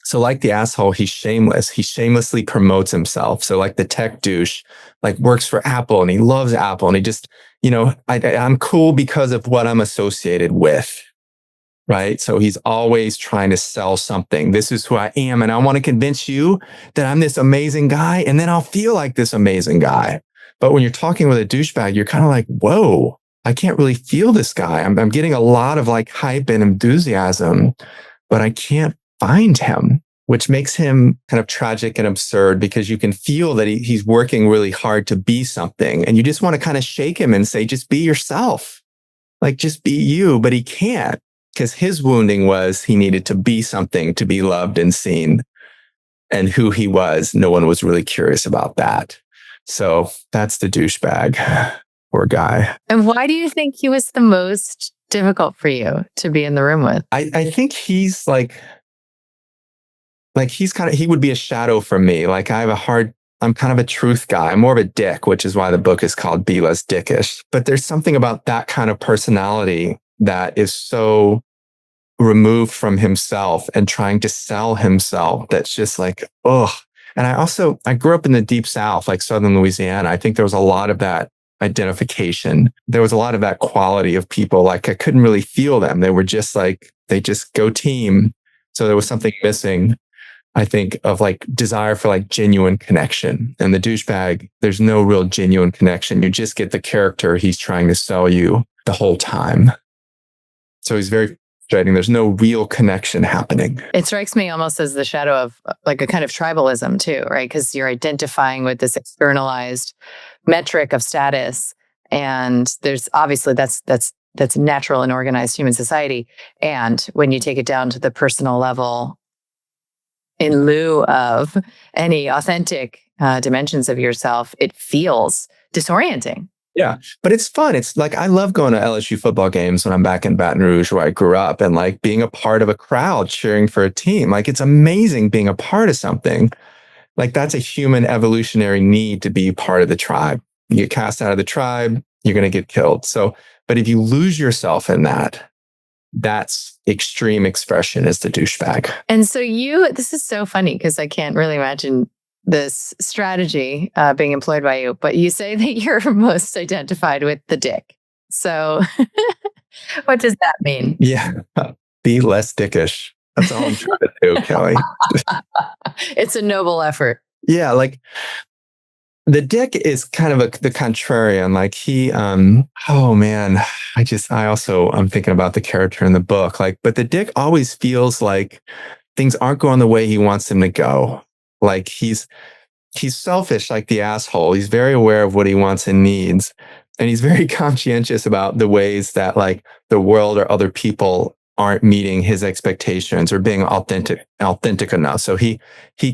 So like the asshole, he's shameless. He shamelessly promotes himself. So like the tech douche, like works for Apple and he loves Apple. And he just, I'm cool because of what I'm associated with. Right. So he's always trying to sell something. This is who I am. And I want to convince you that I'm this amazing guy. And then I'll feel like this amazing guy. But when you're talking with a douchebag, you're kind of like, whoa, I can't really feel this guy. I'm getting a lot of like hype and enthusiasm, but I can't find him, which makes him kind of tragic and absurd because you can feel that he's working really hard to be something. And you just want to kind of shake him and say, just be yourself. Like, just be you. But he can't because his wounding was he needed to be something to be loved and seen. And who he was, no one was really curious about that. So that's the douchebag. Poor guy. And why do you think he was the most difficult for you to be in the room with? I think he's he would be a shadow for me. Like I'm kind of a truth guy. I'm more of a dick, which is why the book is called Be Less Dickish. But there's something about that kind of personality that is so removed from himself and trying to sell himself. That's just like, ugh. And I grew up in the deep South, like Southern Louisiana. I think there was a lot of that identification. There was a lot of that quality of people. Like I couldn't really feel them. They were just like, they just go team. So there was something missing, I think, of like desire for like genuine connection. And the douchebag, there's no real genuine connection. You just get the character he's trying to sell you the whole time. So he's very frustrating. There's no real connection happening. It strikes me almost as the shadow of like a kind of tribalism too, right? Because you're identifying with this externalized metric of status. And there's obviously that's natural in organized human society. And when you take it down to the personal level, in lieu of any authentic dimensions of yourself, it feels disorienting. Yeah, but it's fun. It's like, I love going to LSU football games when I'm back in Baton Rouge where I grew up and like being a part of a crowd cheering for a team. Like it's amazing being a part of something. Like that's a human evolutionary need to be part of the tribe. You get cast out of the tribe, you're going to get killed. So, but if you lose yourself in that, that's extreme expression is the douchebag. And so this is so funny because I can't really imagine this strategy being employed by you, but you say that you're most identified with the dick. So what does that mean? Yeah. Be less dickish. That's all I'm trying to do, Kelly. It's a noble effort. Yeah. Like the dick is kind of the contrarian. Like oh man, I'm thinking about the character in the book. Like, but the dick always feels like things aren't going the way he wants them to go. Like he's selfish like the asshole. He's very aware of what he wants and needs. And he's very conscientious about the ways that like the world or other people aren't meeting his expectations or being authentic enough. So he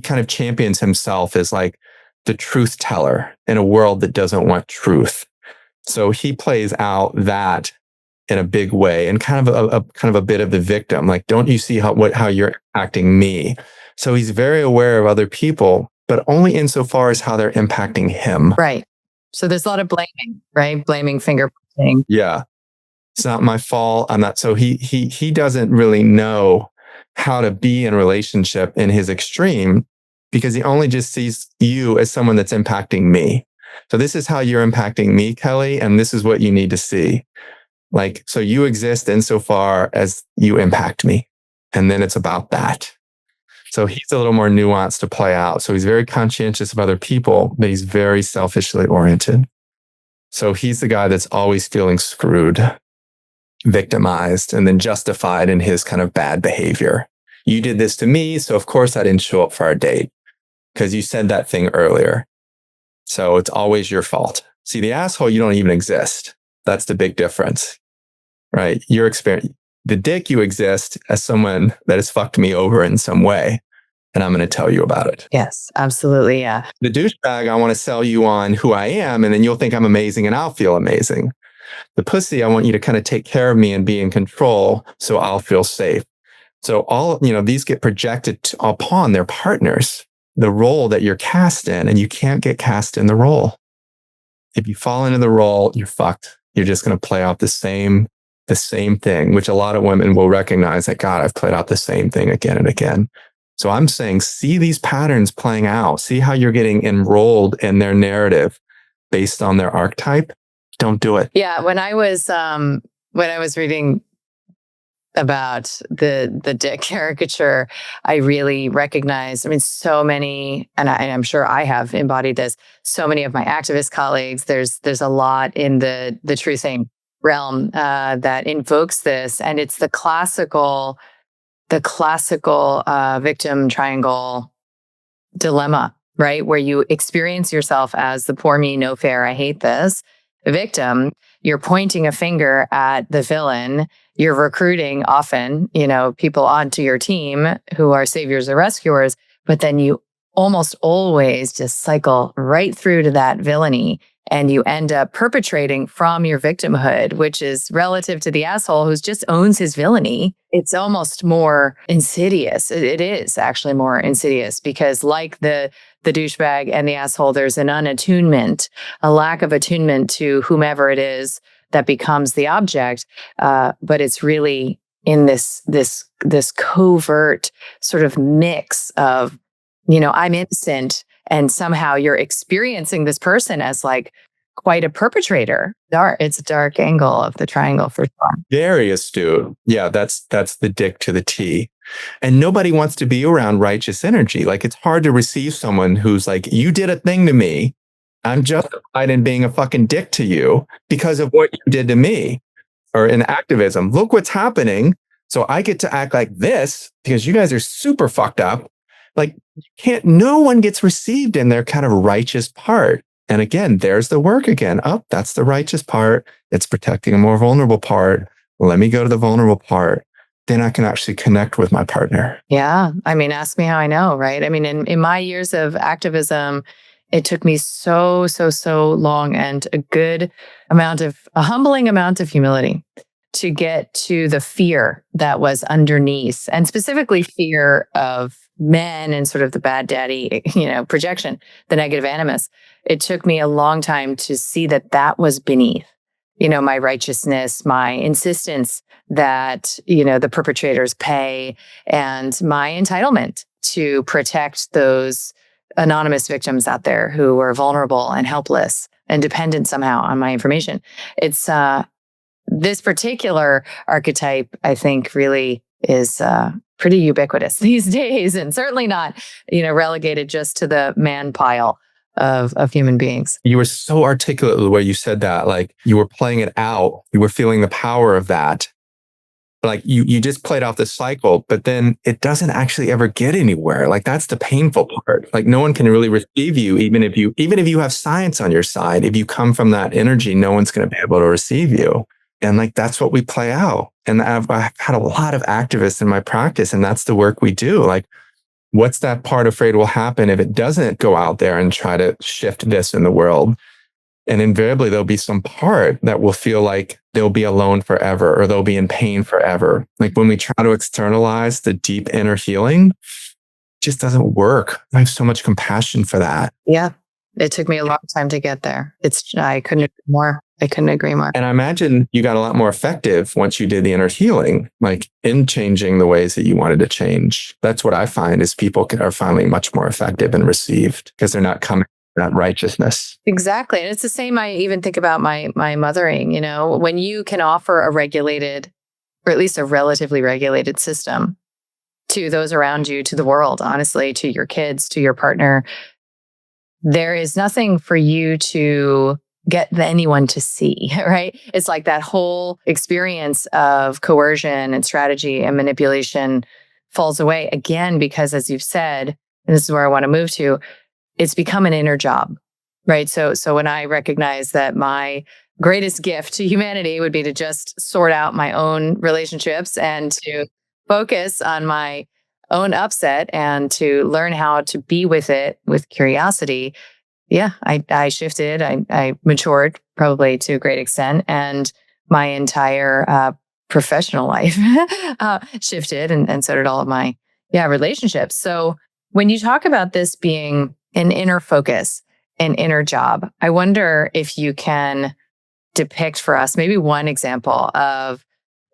kind of champions himself as like the truth teller in a world that doesn't want truth. So he plays out that in a big way and kind of a bit of the victim. Like, don't you see how you're impacting me? So he's very aware of other people, but only insofar as how they're impacting him. Right. So there's a lot of blaming, right? Blaming, finger pointing. Yeah. It's not my fault. I'm not. So he doesn't really know how to be in a relationship in his extreme because he only just sees you as someone that's impacting me. So this is how you're impacting me, Kelly, and this is what you need to see. Like, so you exist insofar as you impact me. And then it's about that. So he's a little more nuanced to play out. So he's very conscientious of other people, but he's very selfishly oriented. So he's the guy that's always feeling screwed, victimized, and then justified in his kind of bad behavior. You did this to me, so of course I didn't show up for our date because you said that thing earlier. So it's always your fault. See, the asshole, you don't even exist. That's the big difference, right? Your experience, the dick, you exist as someone that has fucked me over in some way. And I'm going to tell you about it. Yes, absolutely. Yeah. The douchebag, I want to sell you on who I am, and then you'll think I'm amazing and I'll feel amazing. The pussy, I want you to kind of take care of me and be in control so I'll feel safe. So all, these get projected upon their partners, the role that you're cast in, and you can't get cast in the role. If you fall into the role, you're fucked. You're just going to play out the same thing, which a lot of women will recognize that, God, I've played out the same thing again and again. So I'm saying, see these patterns playing out. See how you're getting enrolled in their narrative based on their archetype. Don't do it. Yeah. When I was reading about the dick caricature, I really recognized, so many, and I'm sure I have embodied this, so many of my activist colleagues, there's a lot in the truthing realm that invokes this. And it's the classical victim triangle dilemma, right? Where you experience yourself as the poor me, no fair, I hate this victim. You're pointing a finger at the villain. You're recruiting often, people onto your team who are saviors or rescuers, but then you almost always just cycle right through to that villainy. And you end up perpetrating from your victimhood, which is relative to the asshole who just owns his villainy. It's almost more insidious. It is actually more insidious because, like the douchebag and the asshole, there's an unattunement, a lack of attunement to whomever it is that becomes the object. But it's really in this covert sort of mix of, I'm innocent, and somehow you're experiencing this person as like quite a perpetrator. It's a dark angle of the triangle for sure. Very astute. Yeah, that's the dick to the T. And nobody wants to be around righteous energy. Like, it's hard to receive someone who's like, you did a thing to me. I'm justified in being a fucking dick to you because of what you did to me. Or in activism, look what's happening. So I get to act like this because you guys are super fucked up. Like, no one gets received in their kind of righteous part. And again, there's the work again. Oh, that's the righteous part. It's protecting a more vulnerable part. Let me go to the vulnerable part. Then I can actually connect with my partner. Yeah. Ask me how I know, right? In my years of activism, it took me so long and a humbling amount of humility to get to the fear that was underneath, and specifically fear of men and sort of the bad daddy, projection, the negative animus. It took me a long time to see that was beneath, my righteousness, my insistence that, the perpetrators pay, and my entitlement to protect those anonymous victims out there who were vulnerable and helpless and dependent somehow on my information. It's this particular archetype, I think, really is pretty ubiquitous these days, and certainly not, relegated just to the man pile of human beings. You were so articulate the way you said that. Like, you were playing it out. You were feeling the power of that. Like, you just played out the cycle, but then it doesn't actually ever get anywhere. Like, that's the painful part. Like, no one can really receive you, even if you have science on your side. If you come from that energy, no one's going to be able to receive you. And like, that's what we play out. And I've had a lot of activists in my practice, and that's the work we do. Like, what's that part afraid will happen if it doesn't go out there and try to shift this in the world? And invariably, there'll be some part that will feel like they'll be alone forever or they'll be in pain forever. Like when we try to externalize the deep inner healing, it just doesn't work. I have so much compassion for that. Yeah. It took me a long time to get there. I couldn't agree more. I couldn't agree more. And I imagine you got a lot more effective once you did the inner healing, like in changing the ways that you wanted to change. That's what I find is people are finally much more effective and received because they're not coming from that righteousness. Exactly. And it's the same. I even think about my mothering, when you can offer a regulated, or at least a relatively regulated system to those around you, to the world, honestly, to your kids, to your partner, there is nothing for you to get anyone to see, right? It's like that whole experience of coercion and strategy and manipulation falls away again, because as you've said, and this is where I want to move to, it's become an inner job, right? So when I recognize that my greatest gift to humanity would be to just sort out my own relationships and to focus on my own upset and to learn how to be with it with curiosity. Yeah, I shifted. I matured probably to a great extent, and my entire professional life shifted, and so did all of my relationships. So when you talk about this being an inner focus, an inner job, I wonder if you can depict for us maybe one example of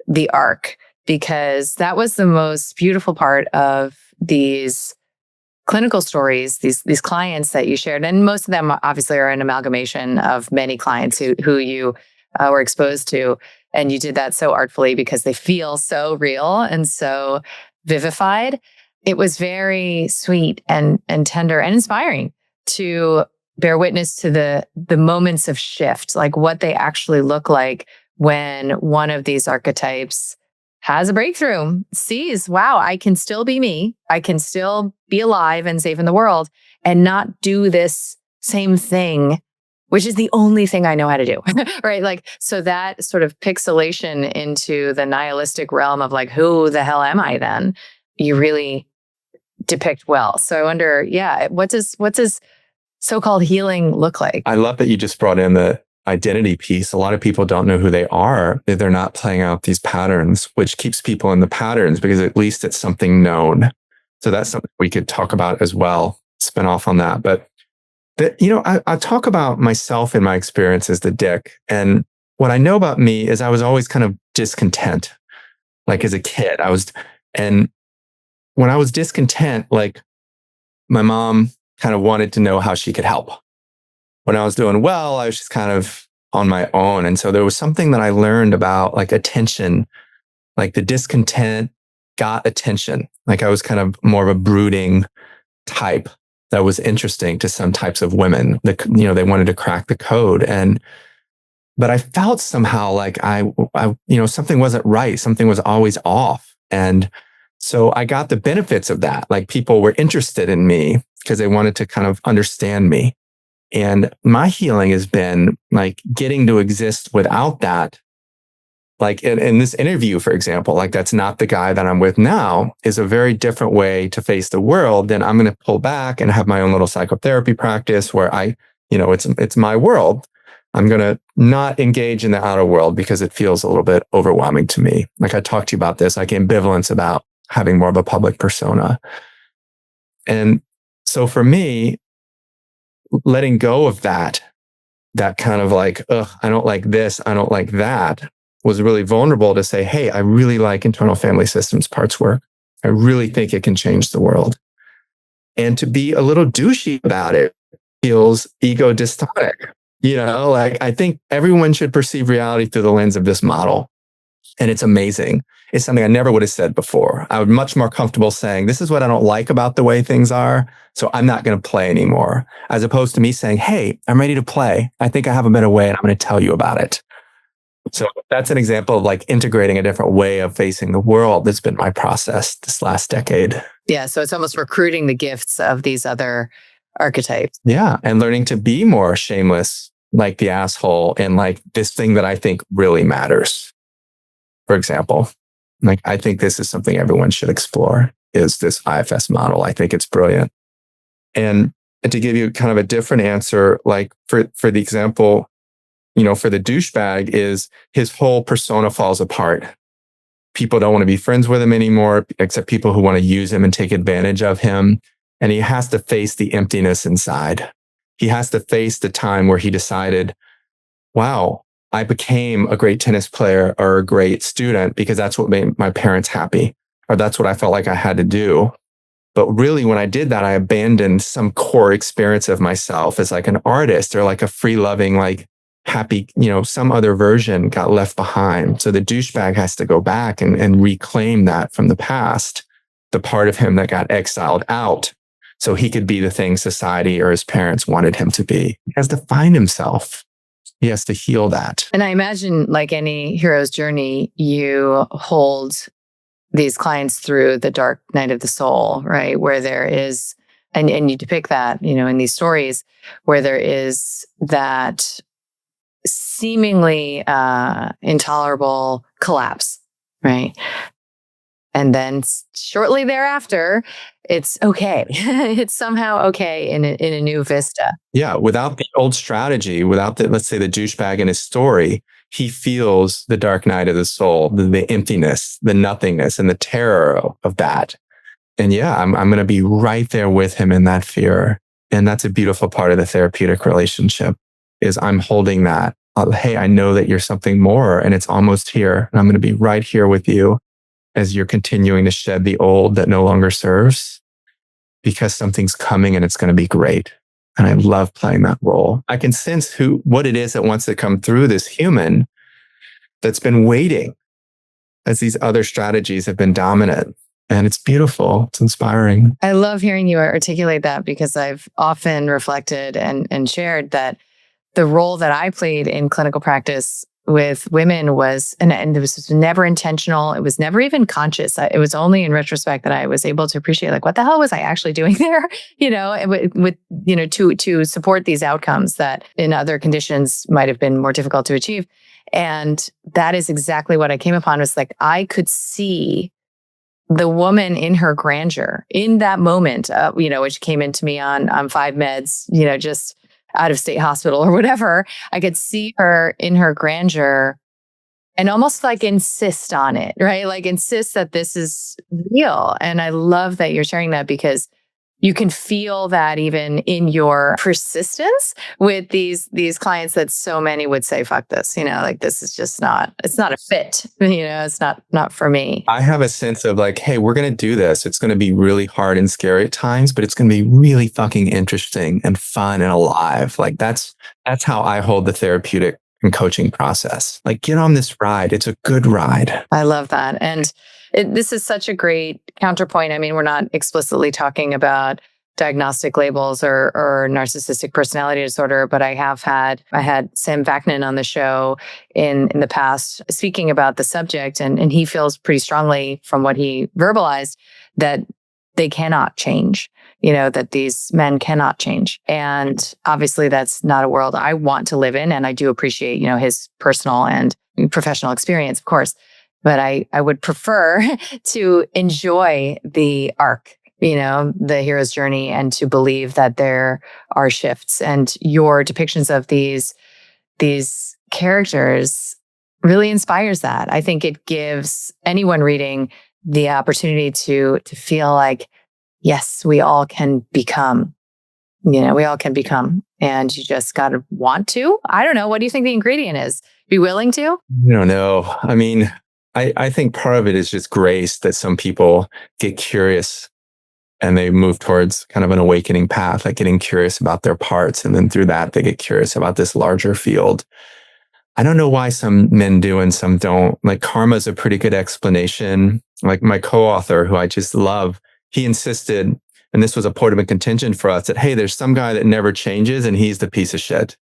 the arc, because that was the most beautiful part of these clinical stories, these clients that you shared. And most of them obviously are an amalgamation of many clients who you were exposed to. And you did that so artfully because they feel so real and so vivified. It was very sweet and tender and inspiring to bear witness to the moments of shift, like what they actually look like when one of these archetypes has a breakthrough, sees, wow, I can still be me. I can still be alive and safe in the world and not do this same thing, which is the only thing I know how to do, right? Like, so that sort of pixelation into the nihilistic realm of like, who the hell am I then? You really depict well. So I wonder, what does so-called healing look like? I love that you just brought in the identity piece. A lot of people don't know who they are if they're not playing out these patterns, which keeps people in the patterns because at least it's something known. So that's something we could talk about as well, spin off on that. But I talk about myself and my experience as the dick. And what I know about me is I was always kind of discontent. Like as a kid, and when I was discontent, like my mom kind of wanted to know how she could help. When I was doing well, I was just kind of on my own. And so there was something that I learned about like attention, like the discontent got attention. Like I was kind of more of a brooding type that was interesting to some types of women. They wanted to crack the code. But I felt somehow like I something wasn't right. Something was always off. And so I got the benefits of that. Like people were interested in me because they wanted to kind of understand me. And my healing has been like getting to exist without that. Like in this interview, for example, like that's not the guy that I'm with now, is a very different way to face the world. Then I'm going to pull back and have my own little psychotherapy practice where it's my world. I'm going to not engage in the outer world because it feels a little bit overwhelming to me. Like I talked to you about this, like ambivalence about having more of a public persona. And so for me, letting go of that kind of like, I don't like this, I don't like that, was really vulnerable to say, hey, I really like internal family systems parts work. I really think it can change the world. And to be a little douchey about it feels ego dystonic. Like I think everyone should perceive reality through the lens of this model. And it's amazing. It's something I never would have said before. I would be much more comfortable saying, this is what I don't like about the way things are, so I'm not going to play anymore. As opposed to me saying, hey, I'm ready to play. I think I have a better way and I'm going to tell you about it. So that's an example of like integrating a different way of facing the world. That's been my process this last decade. Yeah. So it's almost recruiting the gifts of these other archetypes. Yeah. And learning to be more shameless, like the asshole, and like this thing that I think really matters. For example, like I think this is something everyone should explore, is this IFS model. I think it's brilliant. And And to give you kind of a different answer, like for the example, for the douchebag is his whole persona falls apart. People don't want to be friends with him anymore, except people who want to use him and take advantage of him. And he has to face the emptiness inside. He has to face the time where he decided, wow, I became a great tennis player or a great student because that's what made my parents happy, or that's what I felt like I had to do. But really, when I did that, I abandoned some core experience of myself as like an artist or like a free loving, like happy, some other version got left behind. So the douchebag has to go back and reclaim that from the past, the part of him that got exiled out, so he could be the thing society or his parents wanted him to be. He has to find himself. He has to heal that. And I imagine, like any hero's journey, you hold these clients through the dark night of the soul, right? Where there is, and you depict that, in these stories, where there is that seemingly intolerable collapse, right? And then shortly thereafter, it's okay. It's somehow okay in a new vista. Yeah, without the old strategy, without let's say the douchebag in his story, he feels the dark night of the soul, the emptiness, the nothingness, and the terror of that. And yeah, I'm going to be right there with him in that fear. And that's a beautiful part of the therapeutic relationship is I'm holding that. Hey, I know that you're something more and it's almost here. And I'm going to be right here with you as you're continuing to shed the old that no longer serves, because something's coming and it's going to be great. And I love playing that role. I can sense what it is that wants to come through this human that's been waiting as these other strategies have been dominant. And it's beautiful. It's inspiring. I love hearing you articulate that, because I've often reflected and shared that the role that I played in clinical practice with women was, and it was never intentional. It was never even conscious. It was only in retrospect that I was able to appreciate, like, what the hell was I actually doing there? To support these outcomes that in other conditions might have been more difficult to achieve. And that is exactly what I came upon, was like, I could see the woman in her grandeur in that moment, which came into me on 5 meds, just out of state hospital or whatever. I could see her in her grandeur and almost like insist on it, right? Like insist that this is real. And I love that you're sharing that, because you can feel that even in your persistence with these clients that so many would say, fuck this, like this is just it's not a fit, it's not for me. I have a sense of like, hey, we're going to do this. It's going to be really hard and scary at times, but it's going to be really fucking interesting and fun and alive. Like that's how I hold the therapeutic and coaching process. Like, get on this ride. It's a good ride. I love that. And this is such a great counterpoint. I mean, we're not explicitly talking about diagnostic labels or narcissistic personality disorder, but I had Sam Vaknin on the show in the past speaking about the subject, and he feels pretty strongly from what he verbalized that they cannot change, that these men cannot change. And obviously that's not a world I want to live in. And I do appreciate, his personal and professional experience, of course. But I would prefer to enjoy the arc, the hero's journey, and to believe that there are shifts. And your depictions of these characters really inspires that. I think it gives anyone reading the opportunity to feel like, yes, we all can become. We all can become. And you just got to want to. I don't know. What do you think the ingredient is? Be willing to? I don't know. I mean, I think part of it is just grace, that some people get curious and they move towards kind of an awakening path, like getting curious about their parts. And then through that, they get curious about this larger field. I don't know why some men do and some don't. Like, karma is a pretty good explanation. Like my co-author, who I just love, he insisted, and this was a point of contention for us, that, hey, there's some guy that never changes and he's the piece of shit.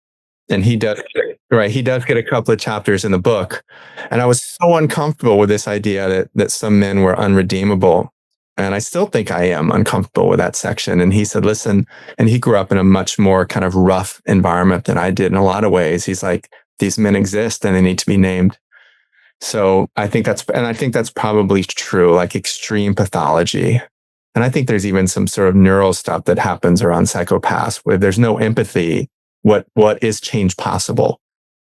And he does, right? He does get a couple of chapters in the book. And I was so uncomfortable with this idea that some men were unredeemable. And I still think I am uncomfortable with that section. And he said, listen, and he grew up in a much more kind of rough environment than I did in a lot of ways. He's like, these men exist and they need to be named. So I think that's probably true, like extreme pathology And I think there's even some sort of neural stuff that happens around psychopaths where there's no empathy. What is change possible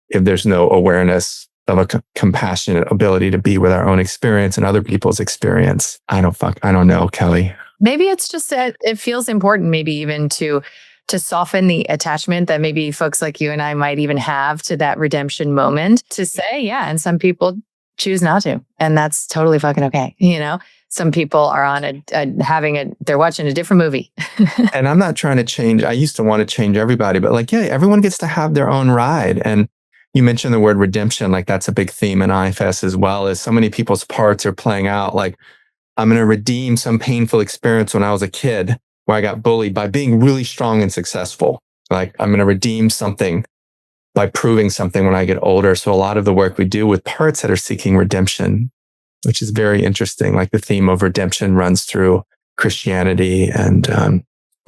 if there's no awareness of a compassionate ability to be with our own experience and other people's experience? I don't know, Kelly. Maybe it's just that it feels important, maybe even to soften the attachment that maybe folks like you and I might even have to that redemption moment, to say, yeah, and some people choose not to. And that's totally fucking okay. Some people are on they're watching a different movie. And I'm not trying to change. I used to want to change everybody, but like, yeah, everyone gets to have their own ride. And you mentioned the word redemption, like that's a big theme in IFS as well, as so many people's parts are playing out. Like, I'm going to redeem some painful experience when I was a kid where I got bullied by being really strong and successful. Like, I'm going to redeem something by proving something when I get older. So a lot of the work we do with parts that are seeking redemption, which is very interesting. Like the theme of redemption runs through Christianity, and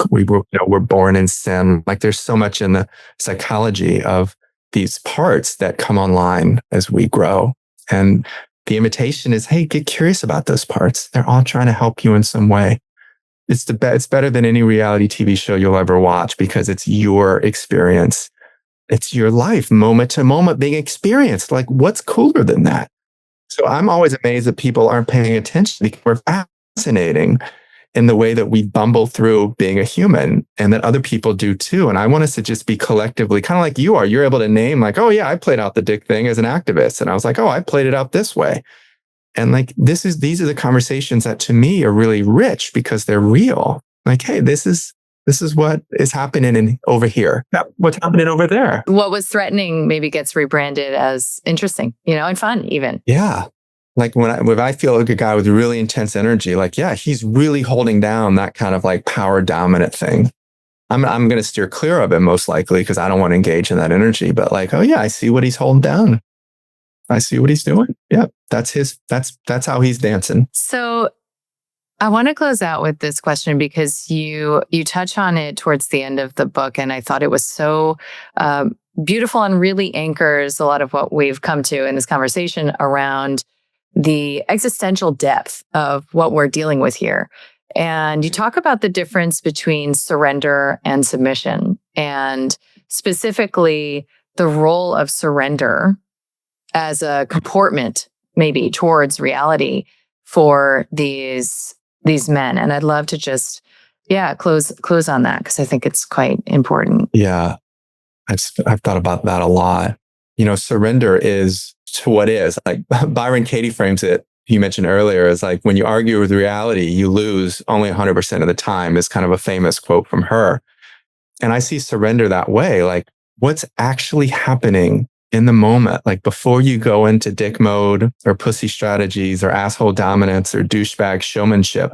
we're born in sin. Like there's so much in the psychology of these parts that come online as we grow. And the invitation is, hey, get curious about those parts. They're all trying to help you in some way. It's better than any reality TV show you'll ever watch because it's your experience. It's your life, moment to moment being experienced. Like, what's cooler than that? So I'm always amazed that people aren't paying attention because we're fascinating in the way that we bumble through being a human, and that other people do too. And I want us to just be collectively, kind of like you are. You're able to name like, oh yeah, I played out the dick thing as an activist. And I was like, oh, I played it out this way. And like, these are the conversations that to me are really rich because they're real. Like, hey, this is what is happening over here. What's happening over there? What was threatening maybe gets rebranded as interesting, and fun even. Yeah. Like when I feel like a guy with really intense energy, like, yeah, he's really holding down that kind of like power dominant thing. I'm going to steer clear of it most likely because I don't want to engage in that energy. But like, oh yeah, I see what he's holding down. I see what he's doing. Yeah, that's how he's dancing. So I want to close out with this question because you touch on it towards the end of the book, and I thought it was so beautiful and really anchors a lot of what we've come to in this conversation around the existential depth of what we're dealing with here. And you talk about the difference between surrender and submission, and specifically the role of surrender as a comportment maybe towards reality for these men. And I'd love to just, close on that because I think it's quite important. Yeah. I've thought about that a lot. Surrender is to what is. Like Byron Katie frames it, you mentioned earlier, is like when you argue with reality, you lose only 100% of the time, is kind of a famous quote from her. And I see surrender that way. Like what's actually happening in the moment, like before you go into dick mode or pussy strategies or asshole dominance or douchebag showmanship,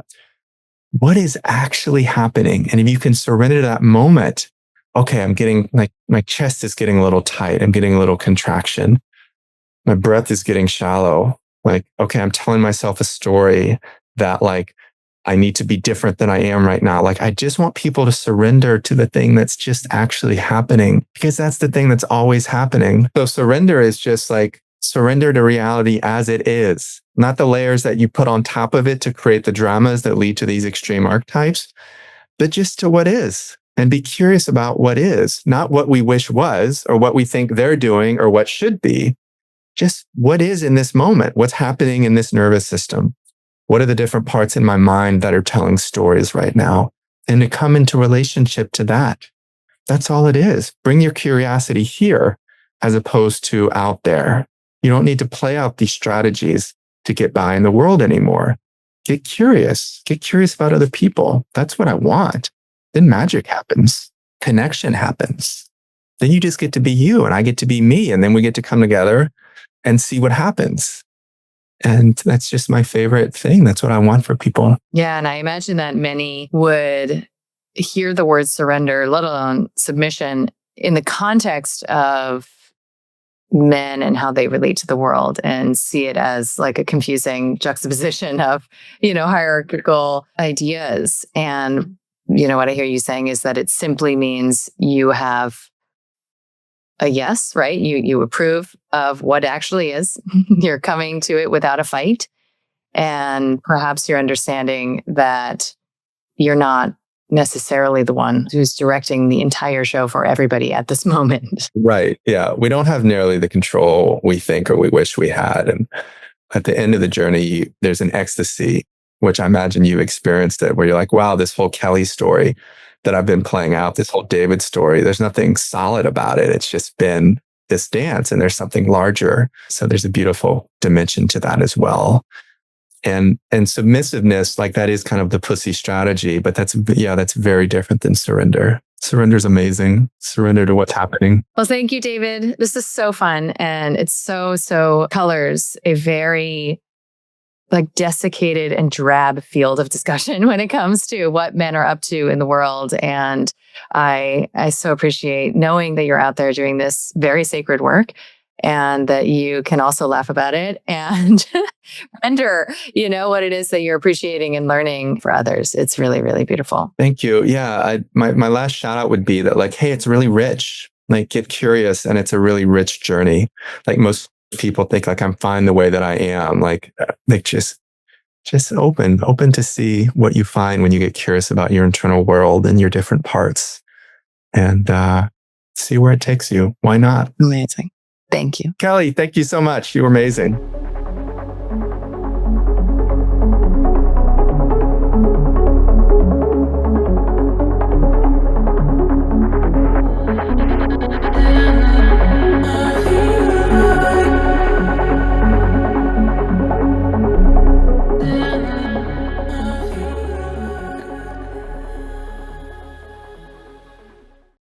what is actually happening? And if you can surrender to that moment, okay, I'm getting like my chest is getting a little tight. I'm getting a little contraction. My breath is getting shallow. Like, okay, I'm telling myself a story that like, I need to be different than I am right now. Like, I just want people to surrender to the thing that's just actually happening because that's the thing that's always happening. So surrender is just like surrender to reality as it is, not the layers that you put on top of it to create the dramas that lead to these extreme archetypes, but just to what is. And be curious about what is, not what we wish was or what we think they're doing or what should be. Just what is in this moment, what's happening in this nervous system. What are the different parts in my mind that are telling stories right now? And to come into relationship to that. That's all it is. Bring your curiosity here as opposed to out there. You don't need to play out these strategies to get by in the world anymore. Get curious. Get curious about other people. That's what I want. Then magic happens. Connection happens. Then you just get to be you and I get to be me. And then we get to come together and see what happens. And that's just my favorite thing. That's what I want for people. Yeah. And I imagine that many would hear the word surrender, let alone submission, in the context of men and how they relate to the world and see it as like a confusing juxtaposition of, hierarchical ideas. And, what I hear you saying is that it simply means you have a yes, right? You approve of what actually is. You're coming to it without a fight. And perhaps you're understanding that you're not necessarily the one who's directing the entire show for everybody at this moment. Right. Yeah. We don't have nearly the control we think or we wish we had. And at the end of the journey, there's an ecstasy, which I imagine you experienced it, where you're like, wow, this whole Kelly story that I've been playing out, this whole David story, there's nothing solid about it. It's just been this dance and there's something larger. So there's a beautiful dimension to that as well. And submissiveness, like that is kind of the pussy strategy, but that's very different than surrender. Surrender is amazing. Surrender to what's happening. Well, thank you, David. This is so fun. And it's so colors a very like desiccated and drab field of discussion when it comes to what men are up to in the world. And I so appreciate knowing that you're out there doing this very sacred work and that you can also laugh about it and render, what it is that you're appreciating and learning for others. It's really, really beautiful. Thank you. Yeah. My last shout out would be that like, hey, it's really rich. Like get curious and it's a really rich journey. Like most people think like I'm fine the way that I am. Like just open to see what you find when you get curious about your internal world and your different parts and see where it takes you. Why not? Amazing. Thank you. Kelly, thank you so much. You were amazing.